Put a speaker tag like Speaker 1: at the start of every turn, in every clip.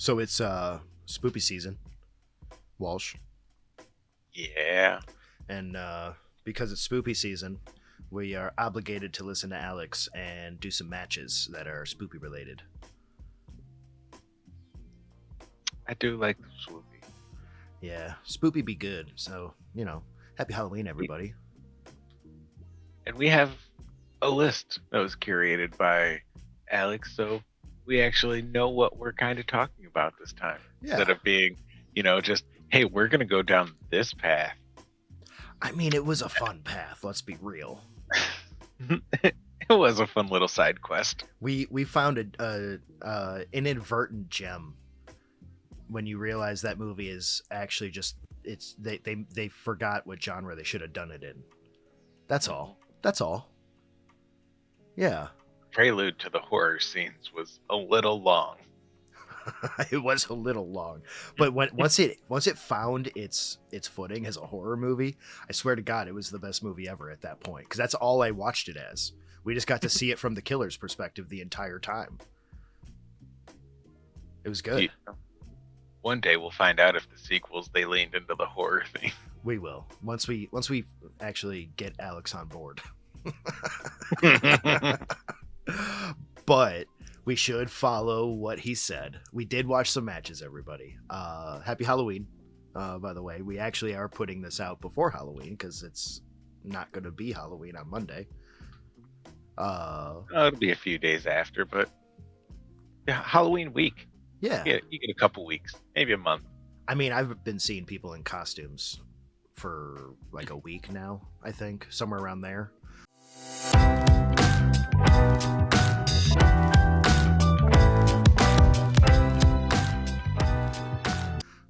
Speaker 1: So it's spoopy season, Walsh,
Speaker 2: Yeah,
Speaker 1: and because it's spoopy season, we are obligated to listen to Alex and do some matches that are spoopy related.
Speaker 2: I do like the swoopy.
Speaker 1: Yeah, spoopy be good. So happy Halloween, everybody.
Speaker 2: And we have a list that was curated by Alex, so we actually know what we're kind of talking about this time.
Speaker 1: Yeah,
Speaker 2: Instead of being, just, hey, we're going to go down this path.
Speaker 1: I mean it was a fun path. Let's be real.
Speaker 2: It was a fun little side quest.
Speaker 1: We found a inadvertent gem when you realize that movie is actually just they forgot what genre they should have done it in. That's all. That's all. Yeah.
Speaker 2: Prelude to the horror scenes was a little long.
Speaker 1: It was a little long, but once it found its footing as a horror movie, I swear to God, it was the best movie ever at that point. Because that's all I watched it as. We just got to see it from the killer's perspective the entire time. It was good.
Speaker 2: One day we'll find out if the sequels they leaned into the horror thing.
Speaker 1: We will once we actually get Alex on board. But we should follow what he said. We did watch some matches, everybody. Happy Halloween, by the way. We actually are putting this out before Halloween because it's not going to be Halloween on Monday.
Speaker 2: It'll be a few days after, but yeah, Halloween week.
Speaker 1: Yeah.
Speaker 2: You get a couple weeks, maybe a month.
Speaker 1: I mean, I've been seeing people in costumes for like a week now, I think, somewhere around there.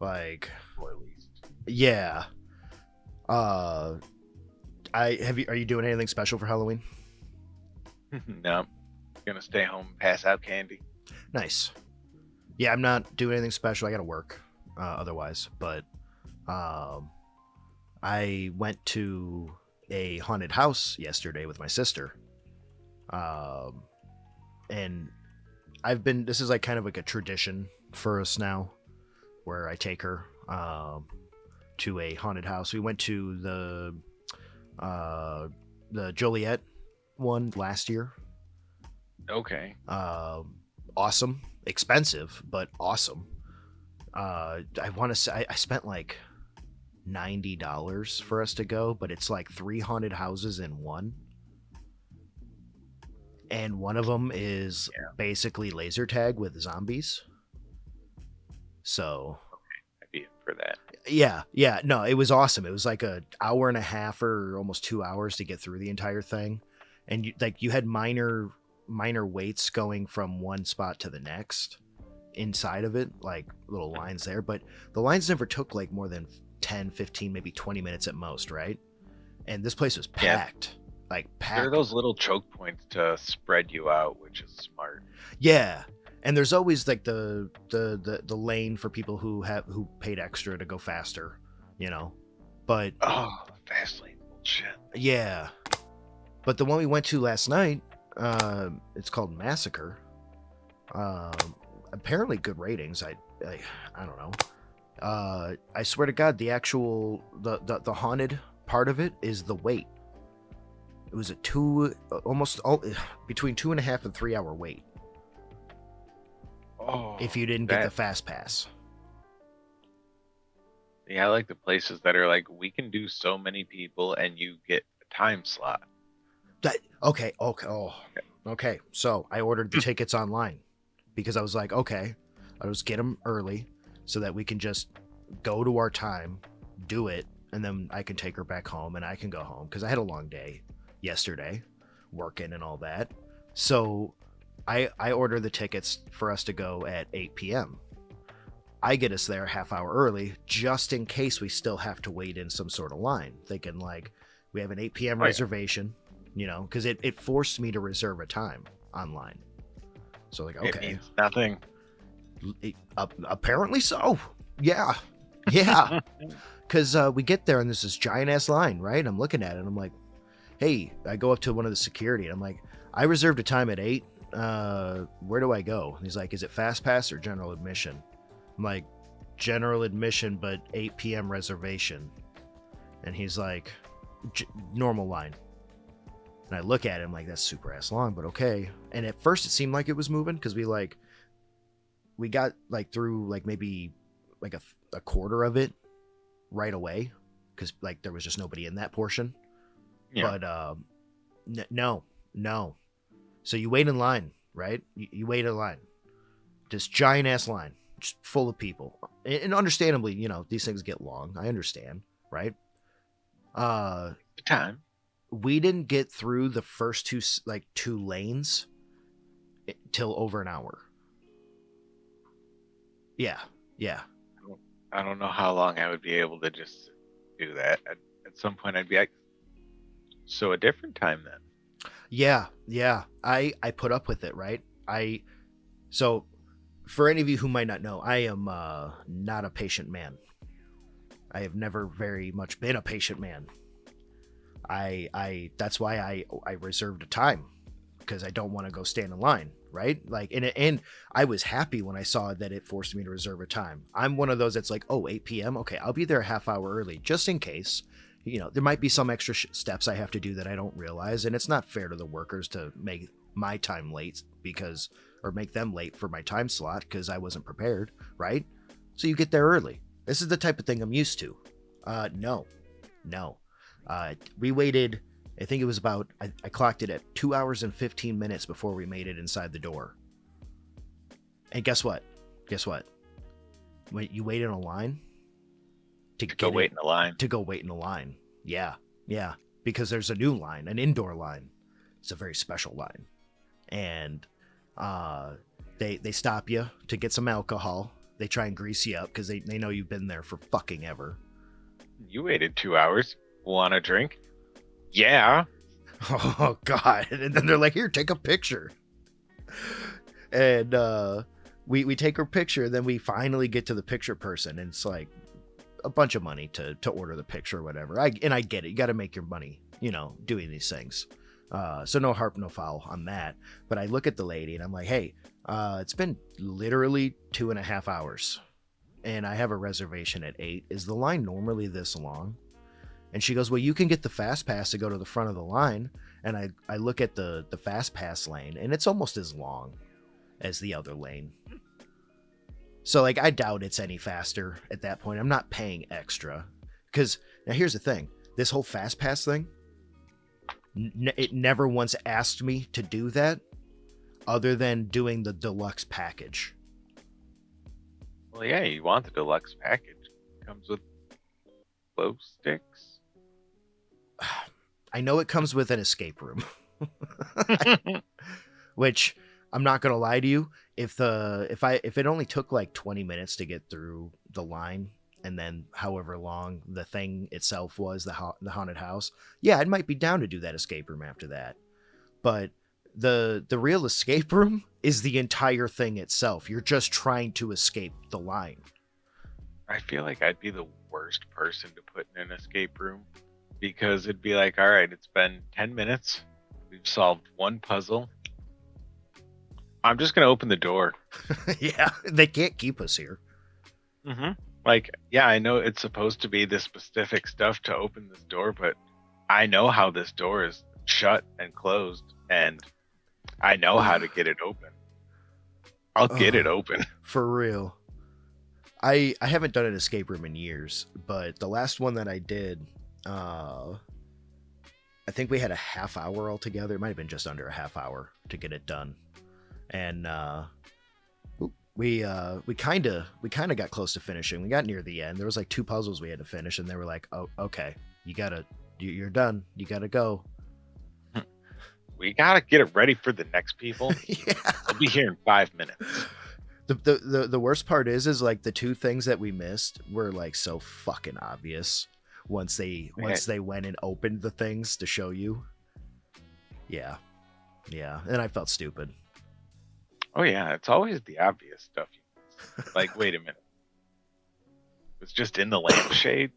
Speaker 1: Like,
Speaker 2: Or at least.
Speaker 1: yeah. Are you doing anything special for Halloween?
Speaker 2: No, gonna stay home, pass out candy.
Speaker 1: Nice. Yeah, I'm not doing anything special. I gotta work otherwise, but I went to a haunted house yesterday with my sister, and this is like kind of like a tradition for us now, where I take her to a haunted house. We went to the Joliet one last year.
Speaker 2: Okay.
Speaker 1: Awesome, expensive, but awesome. I want to say I spent like $90 for us to go, but it's like 3 haunted houses in one, and one of them is basically laser tag with zombies. So
Speaker 2: I'd be in for that.
Speaker 1: yeah, no, it was awesome. It was like an hour and a half or almost 2 hours to get through the entire thing, and you had minor waits going from one spot to the next inside of it, like little lines there, but the lines never took like more than 10, 15, maybe 20 minutes at most, right? And this place was packed. Like packed.
Speaker 2: There are those little choke points to spread you out, which is smart.
Speaker 1: Yeah. And there's always like the lane for people who paid extra to go faster, But
Speaker 2: fast lane bullshit.
Speaker 1: Yeah. But the one we went to last night, it's called Massacre. Apparently good ratings. I don't know. I swear to God, the actual the haunted part of it is the wait. It was between 2.5 and 3 hour wait.
Speaker 2: Oh,
Speaker 1: if you didn't get the fast pass.
Speaker 2: Yeah, I like the places that are like, we can do so many people and you get a time slot.
Speaker 1: Okay. So I ordered the tickets online because I was like, okay, I'll just get them early so that we can just go to our time, do it, and then I can take her back home and I can go home because I had a long day yesterday working and all that. So I ordered the tickets for us to go at 8 p.m. I get us there a half hour early just in case we still have to wait in some sort of line, thinking like we have an 8 p.m. reservation, because it forced me to reserve a time online. So like, okay.
Speaker 2: It means nothing.
Speaker 1: Apparently so. Yeah. Because we get there and there's this giant ass line, right? I'm looking at it and I'm like, hey, I go up to one of the security and I'm like, I reserved a time at 8. Where do I go? And he's like, is it fast pass or general admission? I'm like, general admission, but 8 p.m. reservation. And he's like, normal line. And I look at him like, that's super ass long, but okay. And at first it seemed like it was moving because we got like through like maybe like a quarter of it right away because like there was just nobody in that portion.
Speaker 2: Yeah.
Speaker 1: But no. So you wait in line, right? You wait in line. This giant ass line, just full of people. And understandably, you know, these things get long. I understand, right?
Speaker 2: The time.
Speaker 1: We didn't get through the first two lanes till over an hour. Yeah.
Speaker 2: I don't know how long I would be able to just do that. At some point, I'd be like, so a different time then.
Speaker 1: Yeah. I put up with it, right? So for any of you who might not know, I am not a patient man. I have never very much been a patient man. That's why I reserved a time because I don't want to go stand in line, right? Like, and I was happy when I saw that it forced me to reserve a time. I'm one of those that's like, oh, 8 p.m. Okay, I'll be there a half hour early just in case. You know, there might be some extra steps I have to do that I don't realize, and it's not fair to the workers to make my time late or make them late for my time slot because I wasn't prepared, right? So you get there early. This is the type of thing I'm used to. No. We waited, I think it was about, I clocked it at 2 hours and 15 minutes before we made it inside the door. And guess what? When you wait in a line to
Speaker 2: go wait in a line.
Speaker 1: Yeah. Because there's a new line, an indoor line. It's a very special line. And they stop you to get some alcohol. They try and grease you up because they know you've been there for fucking ever.
Speaker 2: You waited 2 hours. Want a drink? Yeah.
Speaker 1: Oh, God. And then they're like, here, take a picture. And we take her picture. Then we finally get to the picture person. And it's like a bunch of money to order the picture or whatever. I get it. You got to make your money, you know, doing these things. So no harp, no foul on that. But I look at the lady and I'm like, hey, it's been literally 2.5 hours. And I have a reservation at 8. Is the line normally this long? And she goes, well, you can get the fast pass to go to the front of the line. And I look at the fast pass lane, and it's almost as long as the other lane. So, like, I doubt it's any faster at that point. I'm not paying extra. Because, now here's the thing. This whole fast pass thing, it never once asked me to do that other than doing the deluxe package.
Speaker 2: Well, yeah, you want the deluxe package. It comes with glow sticks.
Speaker 1: I know it comes with an escape room, which I'm not gonna lie to you. If it only took like 20 minutes to get through the line, and then however long the thing itself was, the haunted house, yeah, I might be down to do that escape room after that. But the real escape room is the entire thing itself. You're just trying to escape the line.
Speaker 2: I feel like I'd be the worst person to put in an escape room. Because it'd be like, all right, it's been 10 minutes. We've solved one puzzle. I'm just going to open the door.
Speaker 1: Yeah, they can't keep us here.
Speaker 2: Mm-hmm. Like, yeah, I know it's supposed to be this specific stuff to open this door, but I know how this door is shut and closed, and I know how to get it open. I'll get it open.
Speaker 1: For real. I haven't done an escape room in years, but the last one that I did... I think we had a half hour altogether. It might have been just under a half hour to get it done. And we kind of got close to finishing. We got near the end. There was like 2 puzzles we had to finish, and they were like, "Oh, okay, you're done. You gotta go."
Speaker 2: We gotta get it ready for the next people.
Speaker 1: Yeah.
Speaker 2: I'll be here in 5 minutes.
Speaker 1: The worst part is like the 2 things that we missed were like so fucking obvious. Once they went and opened the things to show you. Yeah. And I felt stupid.
Speaker 2: Oh yeah, it's always the obvious stuff. Like, wait a minute. It's just in the lampshade.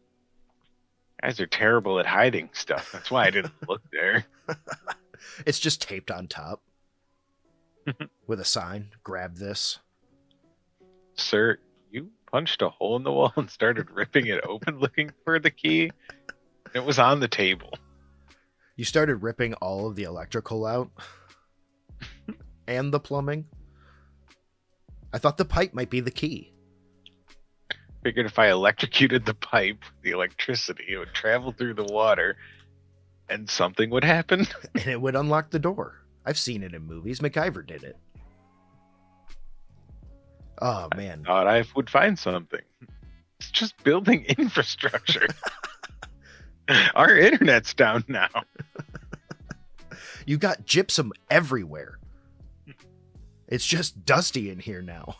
Speaker 2: Guys are terrible at hiding stuff. That's why I didn't look there.
Speaker 1: It's just taped on top with a sign. Grab this.
Speaker 2: Sir, You punched a hole in the wall and started ripping it open looking for the key. It was on the table.
Speaker 1: You started ripping all of the electrical out and the plumbing. I thought the pipe might be the key.
Speaker 2: Figured if I electrocuted the pipe, the electricity, it would travel through the water and something would happen.
Speaker 1: And it would unlock the door. I've seen it in movies. MacGyver did it. Oh, man.
Speaker 2: I thought I would find something. It's just building infrastructure. Our internet's down now.
Speaker 1: You got gypsum everywhere. It's just dusty in here now.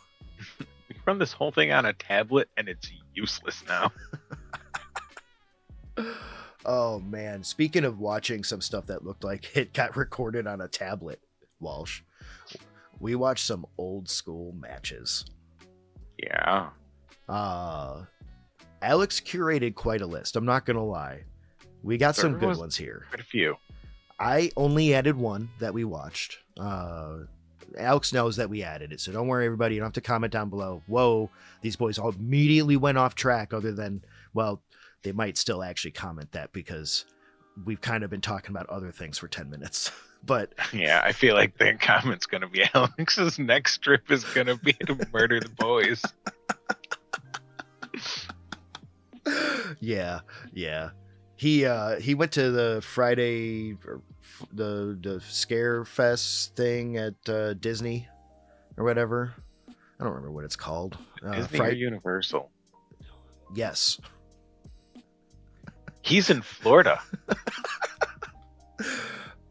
Speaker 2: We run this whole thing on a tablet and it's useless now.
Speaker 1: Oh, man. Speaking of watching some stuff that looked like it got recorded on a tablet, Walsh, we watched some old school matches.
Speaker 2: Yeah.
Speaker 1: Alex curated quite a list. I'm not going to lie. We got some good ones here.
Speaker 2: Quite a few.
Speaker 1: I only added one that we watched. Alex knows that we added it, so don't worry, everybody. You don't have to comment down below. Whoa, these boys all immediately went off track, other than, well, they might still actually comment that because we've kind of been talking about other things for 10 minutes. But
Speaker 2: yeah, I feel like the comment's going to be Alex's next trip is going to be to murder the boys.
Speaker 1: Yeah. He went to the Friday, the Scare Fest thing at Disney or whatever. I don't remember what it's called.
Speaker 2: Disney or Universal?
Speaker 1: Yes.
Speaker 2: He's in Florida.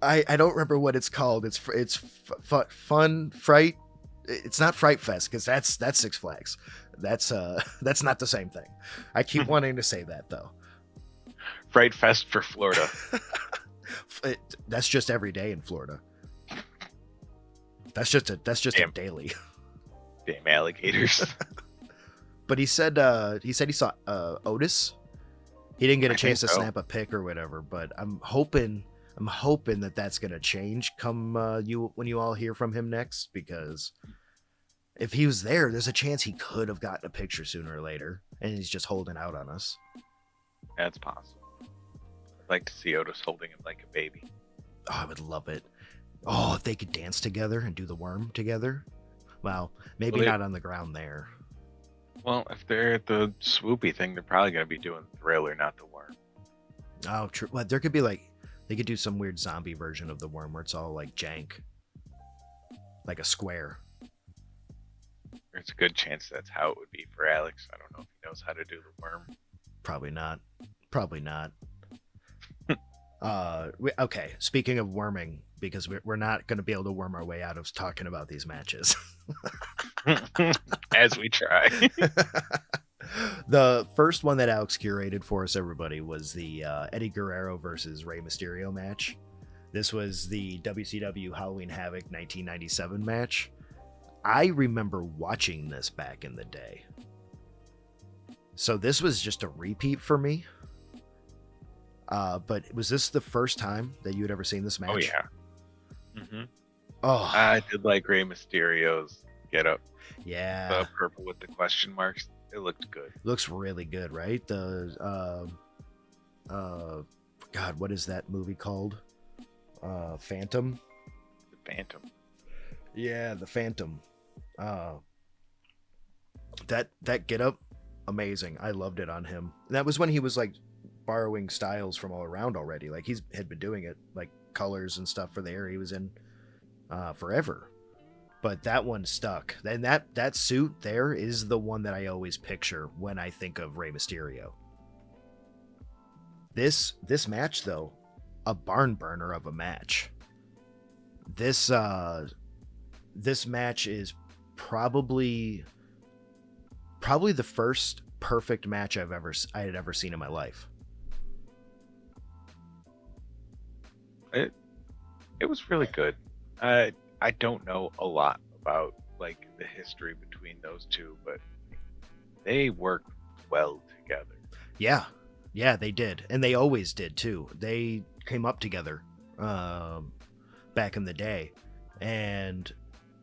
Speaker 1: I don't remember what it's called. It's fun fright. It's not Fright Fest because that's Six Flags. That's not the same thing. I keep wanting to say that though.
Speaker 2: Fright Fest for Florida.
Speaker 1: That's just every day in Florida. That's just a daily.
Speaker 2: Damn alligators.
Speaker 1: But he said he saw Otis. He didn't get a chance to snap a pic or whatever, but I'm hoping that that's gonna change come when you all hear from him next, because if he was there, there's a chance he could have gotten a picture sooner or later, and he's just holding out on us.
Speaker 2: That's possible. I'd like to see Otis holding him like a baby.
Speaker 1: Oh, I would love it. Oh, if they could dance together and do the worm together. Well, maybe not on the ground there.
Speaker 2: Well, if they're at the swoopy thing, they're probably going to be doing Thriller, not the worm.
Speaker 1: Oh, true. Well, there could be they could do some weird zombie version of the worm where it's all like jank. Like a square.
Speaker 2: There's a good chance that's how it would be for Alex. I don't know if he knows how to do the worm.
Speaker 1: Probably not. Okay, speaking of worming, because we're not going to be able to worm our way out of talking about these matches.
Speaker 2: As we try.
Speaker 1: The first one that Alex curated for us, everybody, was the Eddie Guerrero versus Rey Mysterio match. This was the WCW Halloween Havoc 1997 match. I remember watching this back in the day. So this was just a repeat for me. But was this the first time that you had ever seen this match?
Speaker 2: Oh, yeah. Mm-hmm.
Speaker 1: Oh,
Speaker 2: I did like Rey Mysterio's get up.
Speaker 1: Yeah.
Speaker 2: The purple with the question marks. It looked good.
Speaker 1: Looks really good, right? The God, what is that movie called? Phantom?
Speaker 2: The Phantom.
Speaker 1: Yeah, the Phantom. That get up, amazing. I loved it on him. And that was when he was like borrowing styles from all around already. Like had been doing it, like colors and stuff for the area he was in forever. But that one stuck. And that suit there is the one that I always picture when I think of Rey Mysterio. This match though, a barn burner of a match. This match is probably the first perfect match I had ever seen in my life.
Speaker 2: It was really good. I don't know a lot about like the history between those two, but they worked well together.
Speaker 1: Yeah, they did, and they always did too. They came up together back in the day, and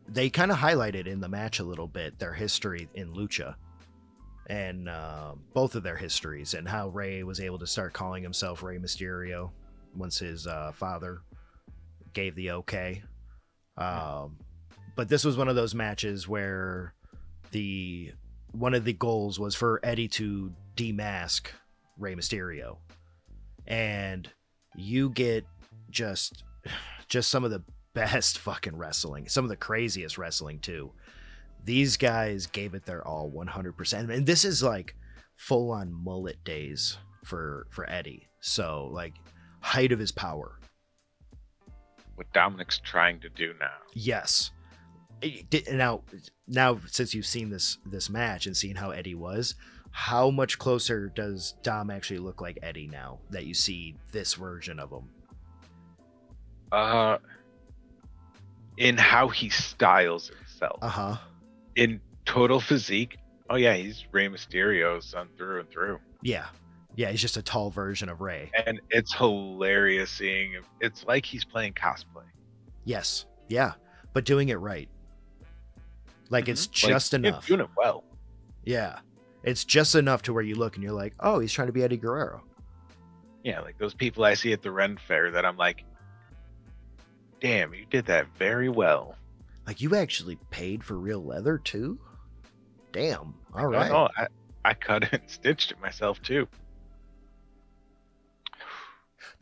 Speaker 1: they kind of highlighted in the match a little bit their history in lucha. and both of their histories, and how Rey was able to start calling himself Rey Mysterio once his father gave the okay. But this was one of those matches where one of the goals was for Eddie to demask Rey Mysterio, and you get just some of the best fucking wrestling, some of the craziest wrestling too. These guys gave it their all 100%, and this is like full on mullet days for Eddie, so like height of his power.
Speaker 2: What Dominic's trying to do now.
Speaker 1: Yes. Now since you've seen this match and seen how Eddie was, how much closer does Dom actually look like Eddie now that you see this version of him?
Speaker 2: In how he styles himself. In total physique, oh yeah, he's Rey Mysterio's son through and through.
Speaker 1: Yeah, he's just a tall version of Rey.
Speaker 2: And it's hilarious seeing him. It's like he's playing cosplay.
Speaker 1: Yes, yeah, but doing it right. Like it's just enough.
Speaker 2: He's doing it well.
Speaker 1: Yeah, it's just enough to where you look and you're like, oh, he's trying to be Eddie Guerrero.
Speaker 2: Yeah, like those people I see at the Ren Fair that I'm like, damn, you did that very well.
Speaker 1: Like, you actually paid for real leather too? Damn. All right.
Speaker 2: No, I cut it and stitched it myself too.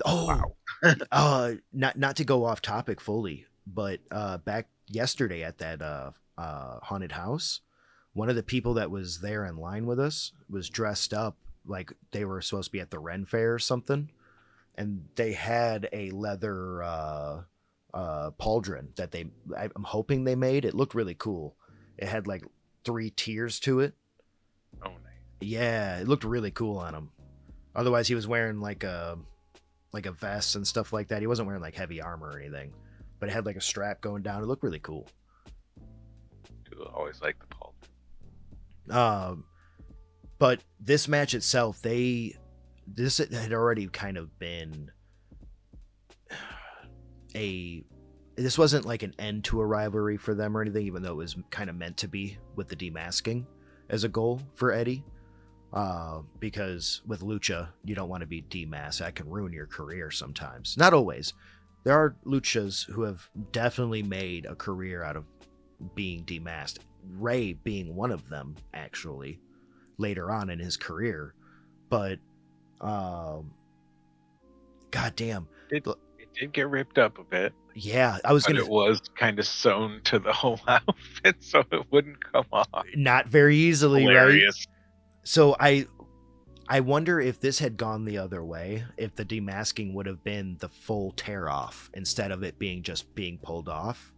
Speaker 1: Oh, wow. Not to go off topic fully, but back yesterday at that haunted house, one of the people that was there in line with us was dressed up like they were supposed to be at the Ren Fair or something, and they had a leather pauldron that I'm hoping they made. It looked really cool. It had like 3 tiers to it.
Speaker 2: Oh, nice.
Speaker 1: Yeah, it looked really cool on him. Otherwise, he was wearing like a vest and stuff like that. He wasn't wearing like heavy armor or anything, but it had like a strap going down. It looked really cool.
Speaker 2: Dude, I always like the pauldron.
Speaker 1: But this match itself, this had already kind of been this wasn't like an end to a rivalry for them or anything, even though it was kind of meant to be with the demasking as a goal for Eddie. Because with lucha, you don't want to be demasked. That can ruin your career sometimes. Not always. There are luchas who have definitely made a career out of being demasked. Rey being one of them, actually, later on in his career. But, goddamn.
Speaker 2: It did get ripped up a bit.
Speaker 1: Yeah,
Speaker 2: it was kind of sewn to the whole outfit, so it wouldn't come off.
Speaker 1: Not very easily,
Speaker 2: Hilarious.
Speaker 1: Right? So I wonder if this had gone the other way, if the demasking would have been the full tear off instead of it being just being pulled off.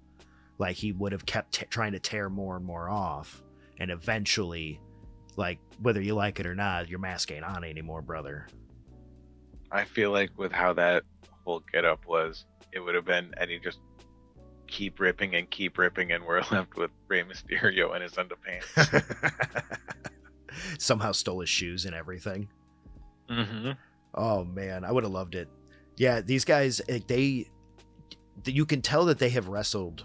Speaker 1: Like he would have kept trying to tear more and more off, and eventually, like, whether you like it or not, your mask ain't on anymore, brother.
Speaker 2: I feel like with how that whole getup was, it would have been Eddie just keep ripping, and we're left with Rey Mysterio and his underpants.
Speaker 1: Somehow stole his shoes and everything.
Speaker 2: Mm-hmm.
Speaker 1: Oh man, I would have loved it. Yeah, these guys, you can tell that they have wrestled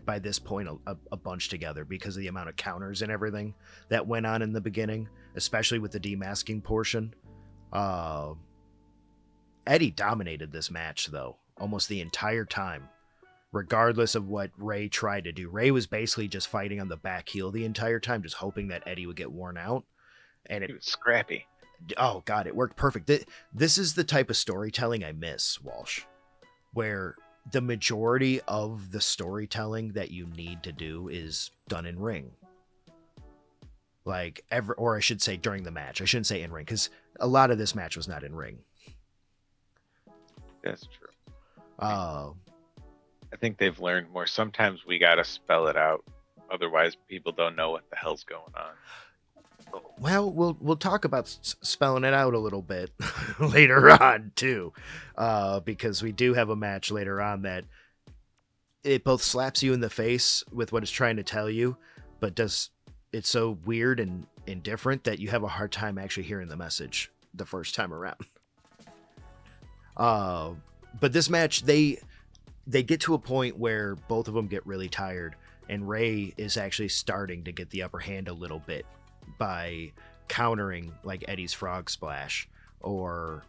Speaker 1: by this point a bunch together because of the amount of counters and everything that went on in the beginning, especially with the demasking portion. Eddie dominated this match though, almost the entire time, regardless of what Rey tried to do. Rey was basically just fighting on the back heel the entire time, just hoping that Eddie would get worn out. And it
Speaker 2: was scrappy.
Speaker 1: Oh god, it worked perfect. This is the type of storytelling I miss, Walsh, where the majority of the storytelling that you need to do is done in ring. Like or I should say during the match. I shouldn't say in ring, because a lot of this match was not in ring.
Speaker 2: That's true. I think they've learned more. Sometimes we gotta spell it out, otherwise people don't know what the hell's going on.
Speaker 1: Well, we'll talk about spelling it out a little bit later on too, because we do have a match later on that it both slaps you in the face with what it's trying to tell you, but it's so weird and indifferent that you have a hard time actually hearing the message the first time around. But this match, they get to a point where both of them get really tired, and Rey is actually starting to get the upper hand a little bit by countering like Eddie's frog splash, or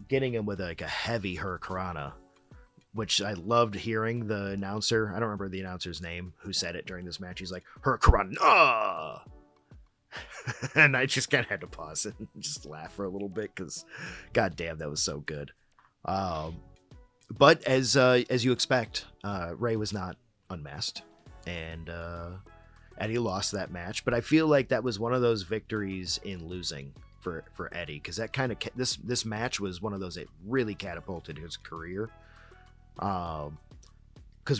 Speaker 1: getting him with like a heavy hurricanrana, which I loved hearing the announcer. I don't remember the announcer's name who said it during this match. He's like, hurricanrana. And I just kind of had to pause and just laugh for a little bit because, god damn, that was so good. But as you expect, Ray was not unmasked, and Eddie lost that match. But I feel like that was one of those victories in losing for Eddie, because that kind of this match was one of those that really catapulted his career. Because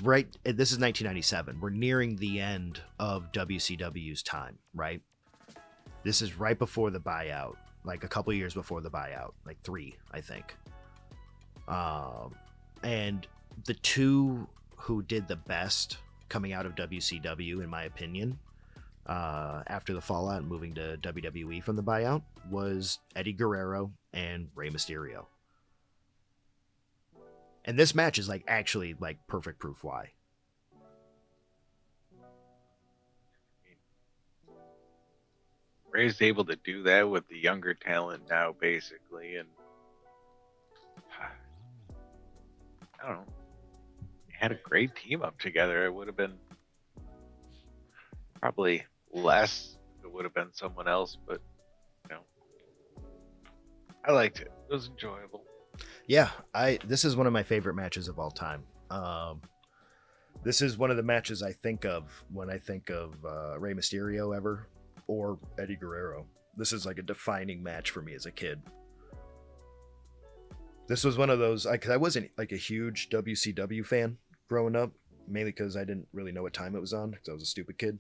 Speaker 1: this is 1997, we're nearing the end of WCW's time, right? This is right before the buyout, like a couple years before the buyout, like 3, I think. And the two who did the best coming out of WCW, in my opinion, after the fallout and moving to WWE from the buyout, was Eddie Guerrero and Rey Mysterio. And this match is like actually like perfect proof why.
Speaker 2: Ray's able to do that with the younger talent now, basically, and I don't know. They had a great team up together. It would have been probably less if it would have been someone else, but I liked it. It was enjoyable.
Speaker 1: Yeah, this is one of my favorite matches of all time. This is one of the matches I think of when I think of Rey Mysterio ever, or Eddie Guerrero. This is like a defining match for me as a kid. This was one of those, because I wasn't like a huge WCW fan growing up, mainly because I didn't really know what time it was on, because I was a stupid kid.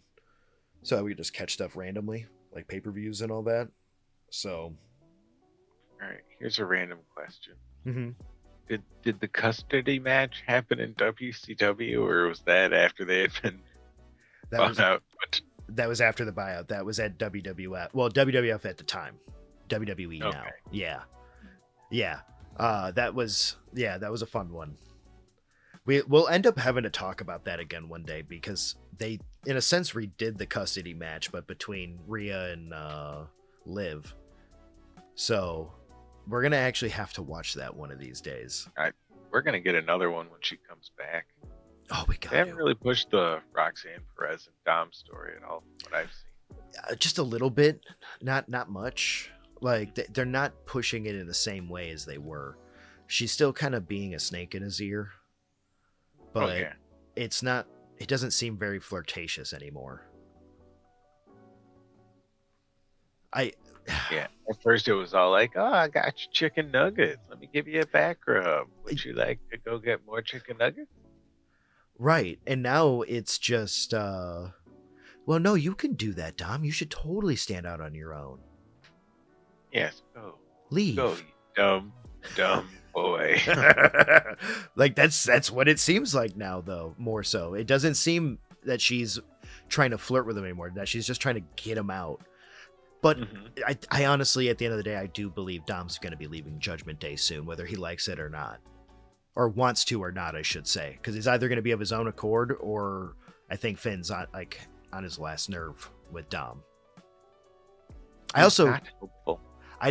Speaker 1: So I would just catch stuff randomly, like pay-per-views and all that. So,
Speaker 2: all right, here's a random question.
Speaker 1: Mm-hmm.
Speaker 2: Did the custody match happen in WCW, or was that after they had been found out?
Speaker 1: That was after the buyout. That was at WWF. Well, WWF at the time. WWE now. Yeah. Yeah. That was a fun one. We'll end up having to talk about that again one day, because they, in a sense, redid the custody match, but between Rhea and Liv. So we're going to actually have to watch that one of these days.
Speaker 2: We're going to get another one when she comes back.
Speaker 1: Oh, we got.
Speaker 2: They haven't really pushed the Roxanne Perez and Dom story at all, from what I've seen.
Speaker 1: Just a little bit, not much. Like they're not pushing it in the same way as they were. She's still kind of being a snake in his ear, but it's not. It doesn't seem very flirtatious anymore.
Speaker 2: Yeah, at first it was all like, "Oh, I got you chicken nuggets. Let me give you a back rub. Would you like to go get more chicken nuggets?"
Speaker 1: Right, and now it's just, well, no, you can do that, Dom. You should totally stand out on your own.
Speaker 2: Yes, go.
Speaker 1: Leave.
Speaker 2: Go, you dumb boy.
Speaker 1: Like that's what it seems like now, though. More so, it doesn't seem that she's trying to flirt with him anymore. That she's just trying to get him out. But I honestly, at the end of the day, I do believe Dom's going to be leaving Judgment Day soon, whether he likes it or not. Or wants to or not, I should say. Because he's either going to be of his own accord, or I think Finn's on his last nerve with Dom. I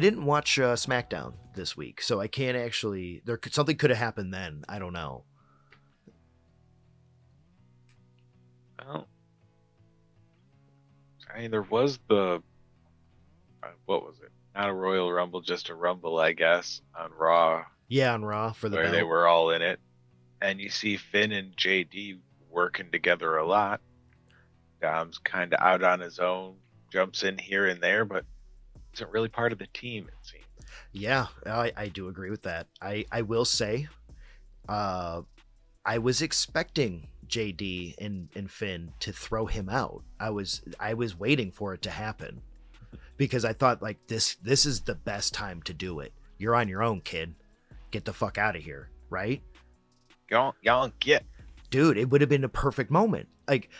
Speaker 1: didn't watch SmackDown this week, so I can't actually... something could have happened then. I don't know.
Speaker 2: Well, I mean, there was the... what was it? Not a Royal Rumble, just a Rumble, I guess, on Raw.
Speaker 1: Yeah, on Raw for the
Speaker 2: where
Speaker 1: belt.
Speaker 2: They were all in it. And you see Finn and JD working together a lot. Dom's kind of out on his own, jumps in here and there, but isn't really part of the team, it seems.
Speaker 1: Yeah, I do agree with that. I will say, I was expecting JD and Finn to throw him out. I was waiting for it to happen, because I thought, like, this is the best time to do it. You're on your own, kid. Get the fuck out of here, right?
Speaker 2: Y'all get.
Speaker 1: Dude, it would have been a perfect moment. Like,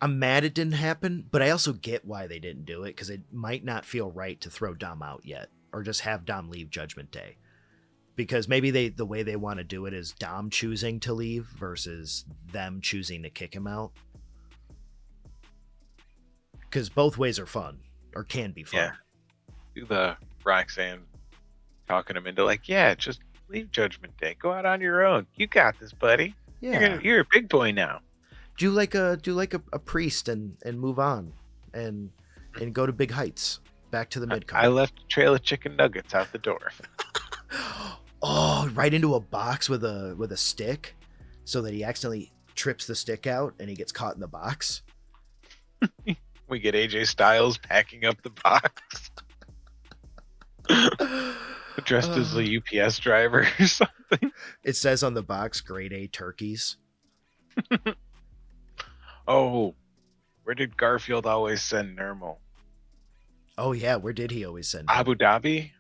Speaker 1: I'm mad it didn't happen, but I also get why they didn't do it, because it might not feel right to throw Dom out yet, or just have Dom leave Judgment Day. Because maybe the way they want to do it is Dom choosing to leave versus them choosing to kick him out. because both ways are fun or can be fun.
Speaker 2: Yeah. Do the Roxanne talking him into like, yeah, just leave Judgment Day. Go out on your own. You got this, buddy.
Speaker 1: Yeah.
Speaker 2: You're a big boy now.
Speaker 1: Do like a priest and move on and go to big heights. Back to the mid card.
Speaker 2: I left a trail of chicken nuggets out the door.
Speaker 1: Oh, right into a box with a stick, so that he accidentally trips the stick out and he gets caught in the box.
Speaker 2: We get AJ Styles packing up the box. Dressed as a UPS driver or something.
Speaker 1: It says on the box, grade A turkeys.
Speaker 2: Oh, where did Garfield always send Nermal?
Speaker 1: Oh yeah, where did he always send him?
Speaker 2: Abu Dhabi?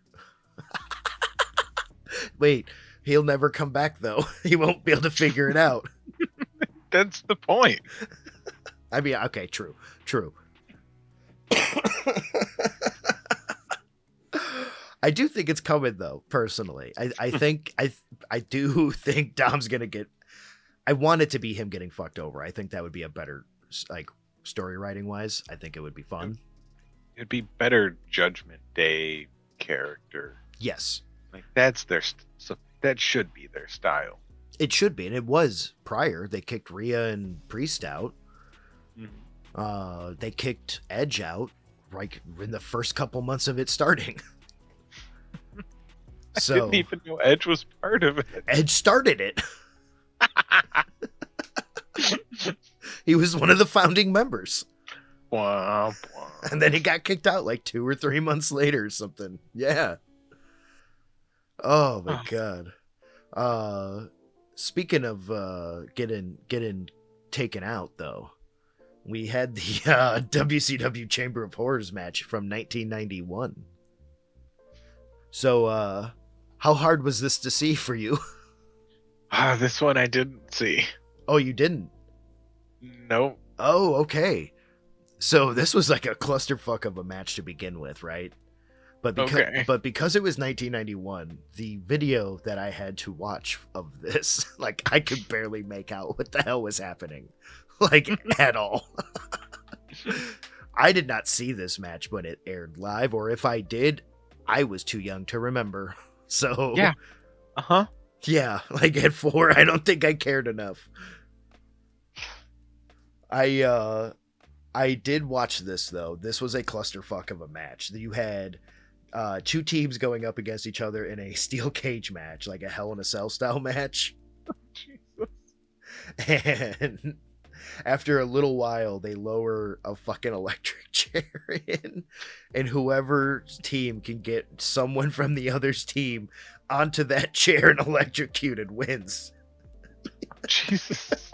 Speaker 1: Wait, he'll never come back though. He won't be able to figure it out.
Speaker 2: That's the point.
Speaker 1: I mean, okay, true. I do think it's coming though, personally. I think I do think Dom's gonna get. I want it to be him getting fucked over. I think that would be a better, like, story writing wise. I think it would be fun.
Speaker 2: It'd be better Judgment Day character.
Speaker 1: Yes,
Speaker 2: like that's their so that should be their style.
Speaker 1: It should be, and it was prior. They kicked Rhea and Priest out.
Speaker 2: Mm-hmm.
Speaker 1: They kicked Edge out, like in the first couple months of it starting. So
Speaker 2: I didn't even know Edge was part of it.
Speaker 1: Edge started it. He was one of the founding members.
Speaker 2: Wah, wah.
Speaker 1: And then he got kicked out like 2 or 3 months later or something. Yeah. Oh my God. Speaking of getting taken out though, we had the WCW Chamber of Horrors match from 1991. So how hard was this to see for you?
Speaker 2: This one I didn't see.
Speaker 1: Oh, you didn't?
Speaker 2: Nope.
Speaker 1: Oh, okay. So this was like a clusterfuck of a match to begin with, right? But because it was 1991, the video that I had to watch of this, like, I could barely make out what the hell was happening, like, at all. I did not see this match when it aired live, or if I did, I was too young to remember. So
Speaker 2: yeah,
Speaker 1: yeah, like at 4, I don't think I cared enough. I did watch this though. This was a clusterfuck of a match. You had 2 teams going up against each other in a steel cage match, like a Hell in a Cell style match. Jesus. And after a little while, they lower a fucking electric chair in, and whoever's team can get someone from the other's team onto that chair and electrocuted wins.
Speaker 2: Jesus.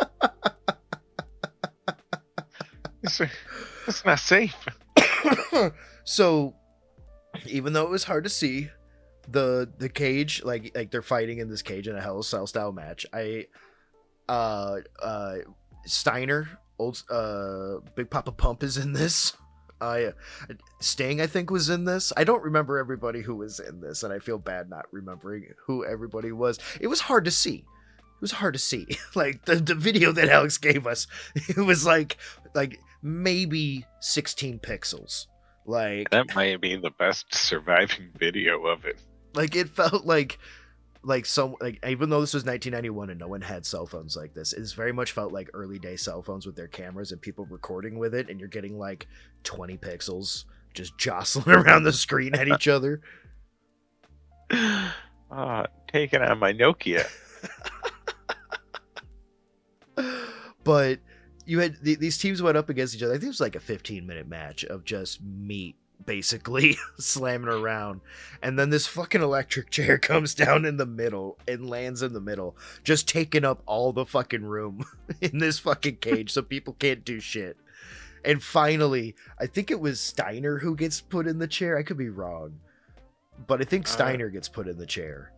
Speaker 2: It's not safe.
Speaker 1: So, even though it was hard to see, the cage, like they're fighting in this cage in a Hell in a Cell style match. Steiner, old Big Papa Pump is in this. Sting, I think, was in this. I don't remember everybody who was in this, and I feel bad not remembering who everybody was. It was hard to see. Like the video that Alex gave us, it was like maybe 16 pixels. Like
Speaker 2: that might be the best surviving video of it.
Speaker 1: Like it felt like even though this was 1991 and no one had cell phones like this, it very much felt like early day cell phones with their cameras and people recording with it, and you're getting like 20 pixels just jostling around the screen at each other.
Speaker 2: Taking on my Nokia.
Speaker 1: But you had these teams went up against each other. I think it was like a 15-minute match of just meat basically slamming around, and then this fucking electric chair comes down in the middle and lands in the middle, just taking up all the fucking room in this fucking cage so people can't do shit. And finally, I think it was Steiner who gets put in the chair. I could be wrong, but I think Steiner gets put in the chair.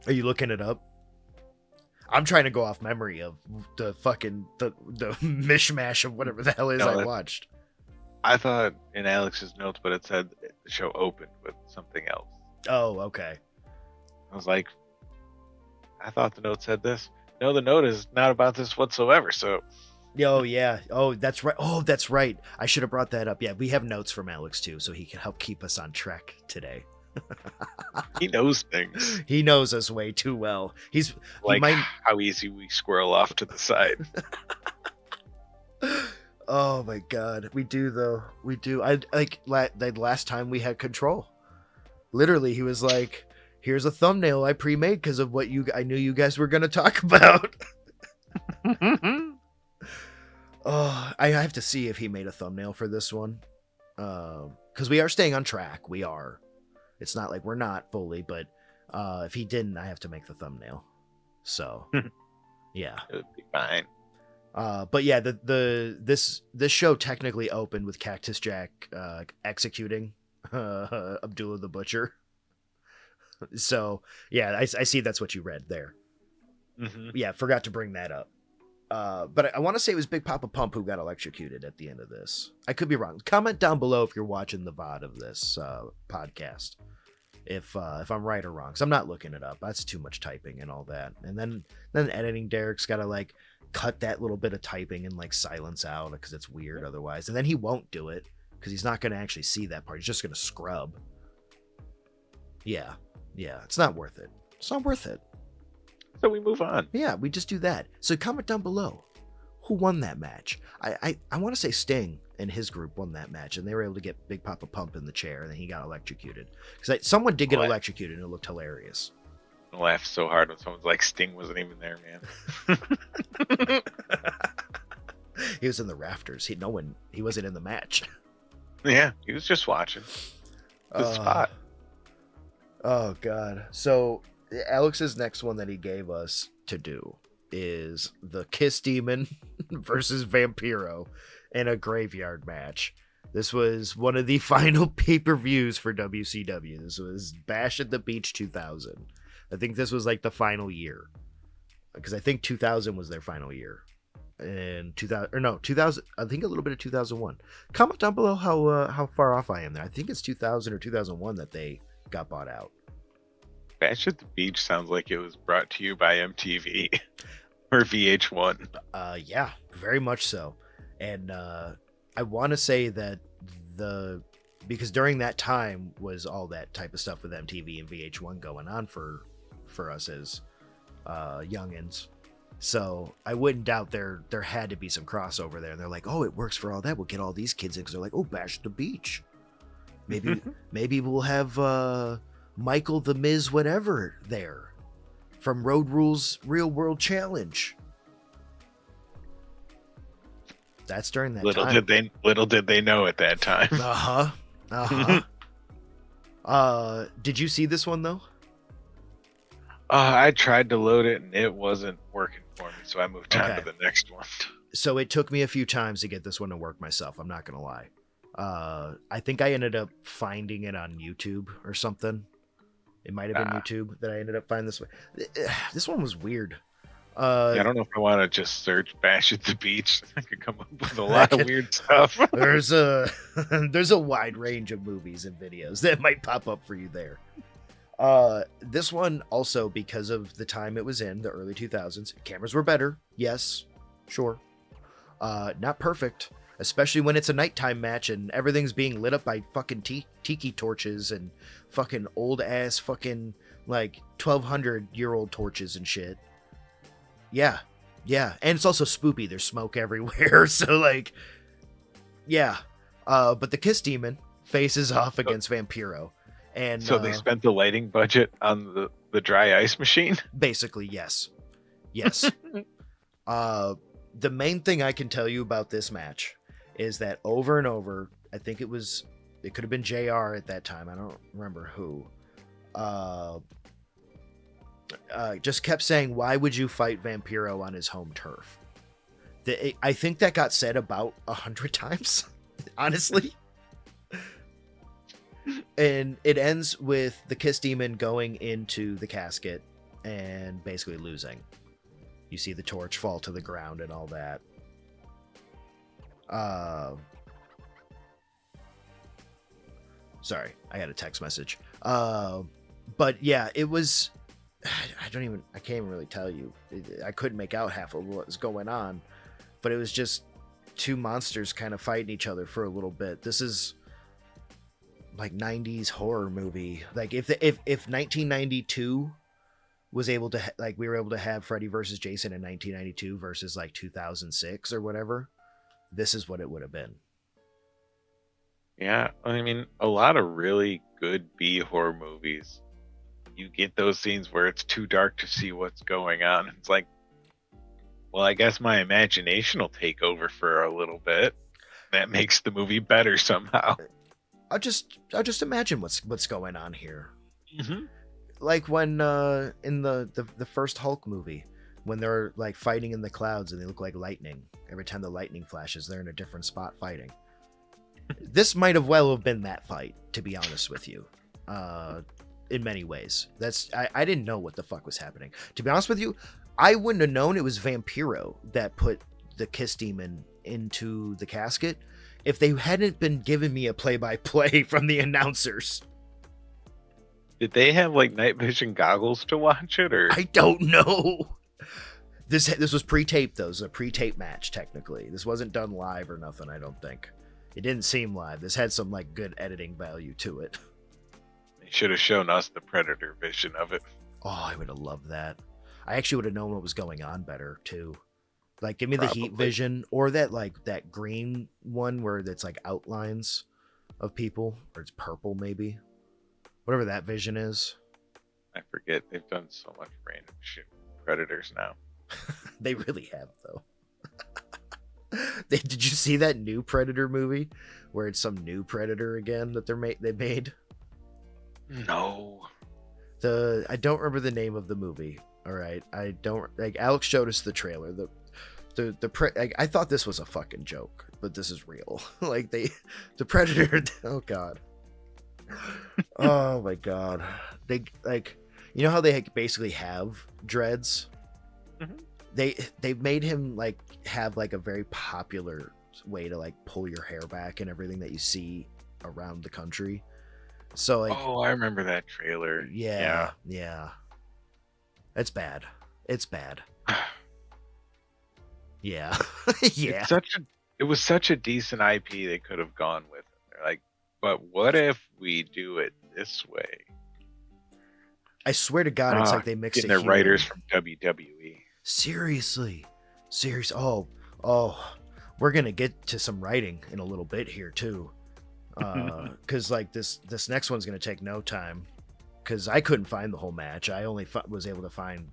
Speaker 1: Are you looking it up? I'm trying to go off memory of the fucking the mishmash of whatever the hell I watched.
Speaker 2: I thought in Alex's notes, but it said the show opened with something else.
Speaker 1: Oh, okay.
Speaker 2: I was like, I thought the note said this. No, the note is not about this whatsoever. So
Speaker 1: Oh yeah. Oh, that's right. Oh, that's right. I should have brought that up. Yeah, we have notes from Alex too, so he can help keep us on track today.
Speaker 2: He knows things.
Speaker 1: He knows us way too well. He
Speaker 2: Like
Speaker 1: might.
Speaker 2: how easy we squirrel off to the side.
Speaker 1: Oh my god, we do though. We do. I like the last time we had control. Literally, he was like, "Here's a thumbnail I pre-made because of what I knew you guys were gonna talk about." Oh, I have to see if he made a thumbnail for this one, because we are staying on track. We are. It's not like we're not fully, but if he didn't, I have to make the thumbnail. So, yeah,
Speaker 2: It would be fine.
Speaker 1: but yeah, this show technically opened with Cactus Jack executing Abdullah the Butcher. So yeah, I see that's what you read there.
Speaker 2: Mm-hmm.
Speaker 1: Yeah, forgot to bring that up. But I want to say it was Big Papa Pump who got electrocuted at the end of this. I could be wrong. Comment down below if you're watching the VOD of this podcast. If I'm right or wrong, because I'm not looking it up. That's too much typing and all that. And then editing Derek's got to like cut that little bit of typing and like silence out because it's weird otherwise. And then he won't do it because he's not going to actually see that part. He's just going to scrub. Yeah, it's not worth it. It's not worth it.
Speaker 2: So we move on.
Speaker 1: Yeah, we just do that. So comment down below who won that match. I want to say Sting and his group won that match, and they were able to get Big Papa Pump in the chair, and then he got electrocuted. Because someone did get electrocuted, and it looked hilarious.
Speaker 2: I laughed so hard when someone's like, Sting wasn't even there, man.
Speaker 1: He was in the rafters. He wasn't in the match.
Speaker 2: Yeah, he was just watching the spot.
Speaker 1: Oh god. So Alex's next one that he gave us to do is the Kiss Demon versus Vampiro in a graveyard match. This was one of the final pay-per-views for WCW. This was Bash at the Beach 2000. I think this was like the final year, because I think 2000 was their final year. And 2000. I think a little bit of 2001. Comment down below how far off I am there. I think it's 2000 or 2001 that they got bought out.
Speaker 2: Bash at the Beach sounds like it was brought to you by MTV or VH1.
Speaker 1: Yeah, very much so. And I want to say that because during that time was all that type of stuff with MTV and VH1 going on for us as youngins. So I wouldn't doubt there had to be some crossover there. And they're like, oh, it works for all that. We'll get all these kids in because they're like, oh, Bash at the Beach. Maybe we'll have Michael the Miz whatever there from Road Rules Real World Challenge. That's during that time.
Speaker 2: Little did they know at that time.
Speaker 1: Did you see this one though?
Speaker 2: I tried to load it and it wasn't working for me, so I moved on to the next one.
Speaker 1: So it took me a few times to get this one to work myself. I'm not gonna lie. I think I ended up finding it on YouTube or something. It might have been YouTube that I ended up finding this way. This one was weird.
Speaker 2: I don't know if I want to just search Bash at the Beach. I could come up with a lot of weird stuff.
Speaker 1: There's a wide range of movies and videos that might pop up for you there. This one also, because of the time it was in, the early 2000s, cameras were better. Yes, sure. Not perfect, especially when it's a nighttime match and everything's being lit up by fucking tiki torches and fucking old ass fucking like 1200-year-old torches and shit. Yeah, and it's also spoopy. There's smoke everywhere, so like, yeah. But the Kiss Demon faces off against Vampiro, and
Speaker 2: so they spent the lighting budget on the dry ice machine.
Speaker 1: Basically, yes. The main thing I can tell you about this match is that over and over, I think it could have been JR at that time. I don't remember who. Just kept saying, why would you fight Vampiro on his home turf? I think that got said about 100 times, honestly. And it ends with the Kiss Demon going into the casket and basically losing. You see the torch fall to the ground and all that. Sorry, I got a text message. But yeah, it was... I can't even really tell you. I couldn't make out half of what was going on. but it was just two monsters kind of fighting each other for a little bit. This is like 90s horror movie. Like if 1992 was able to like we were able to have Freddy versus Jason in 1992 versus like 2006 or whatever, this is what it would have been.
Speaker 2: Yeah, I mean, a lot of really good B horror movies, you get those scenes where it's too dark to see what's going on. It's like, well, I guess my imagination will take over for a little bit. That makes the movie better somehow.
Speaker 1: I'll just imagine what's going on here.
Speaker 2: Mm-hmm.
Speaker 1: Like when in the first Hulk movie, when they're like fighting in the clouds and they look like lightning. Every time the lightning flashes, they're in a different spot fighting. This might have well have been that fight, to be honest with you. In many ways. I didn't know what the fuck was happening. To be honest with you, I wouldn't have known it was Vampiro that put the Kiss Demon into the casket if they hadn't been giving me a play-by-play from the announcers.
Speaker 2: Did they have like night vision goggles to watch it, or
Speaker 1: I don't know. This was pre-taped though. It was a pre-tape match technically. This wasn't done live or nothing, I don't think. It didn't seem live. This had some like good editing value to it.
Speaker 2: they should have shown us the Predator vision of it?
Speaker 1: Oh, I would have loved that. I actually would have known what was going on better too. Like give me the heat vision or that green one where it's like outlines of people, or it's purple maybe. Whatever that vision is.
Speaker 2: I forget. They've done so much random shit with Predators now.
Speaker 1: They really have though. Did you see that new Predator movie where it's some new Predator again that they made?
Speaker 2: No.
Speaker 1: I don't remember the name of the movie. All right, I don't like. Alex showed us the trailer. I thought this was a fucking joke, but this is real. Like the Predator. Oh god. Oh my god. They like, you know how they basically have dreads.
Speaker 2: Mm-hmm.
Speaker 1: They made him like have like a very popular way to like pull your hair back and everything that you see around the country. So like,
Speaker 2: oh, I remember that trailer.
Speaker 1: Yeah. It's bad. Yeah. Yeah.
Speaker 2: It was such a decent IP they could have gone with. They're like, but what if we do it this way?
Speaker 1: I swear to God, it's like they mixed it.
Speaker 2: Their writers from WWE.
Speaker 1: Seriously. Oh, we're gonna get to some writing in a little bit here too, because like this next one's gonna take no time, because I couldn't find the whole match. I only was able to find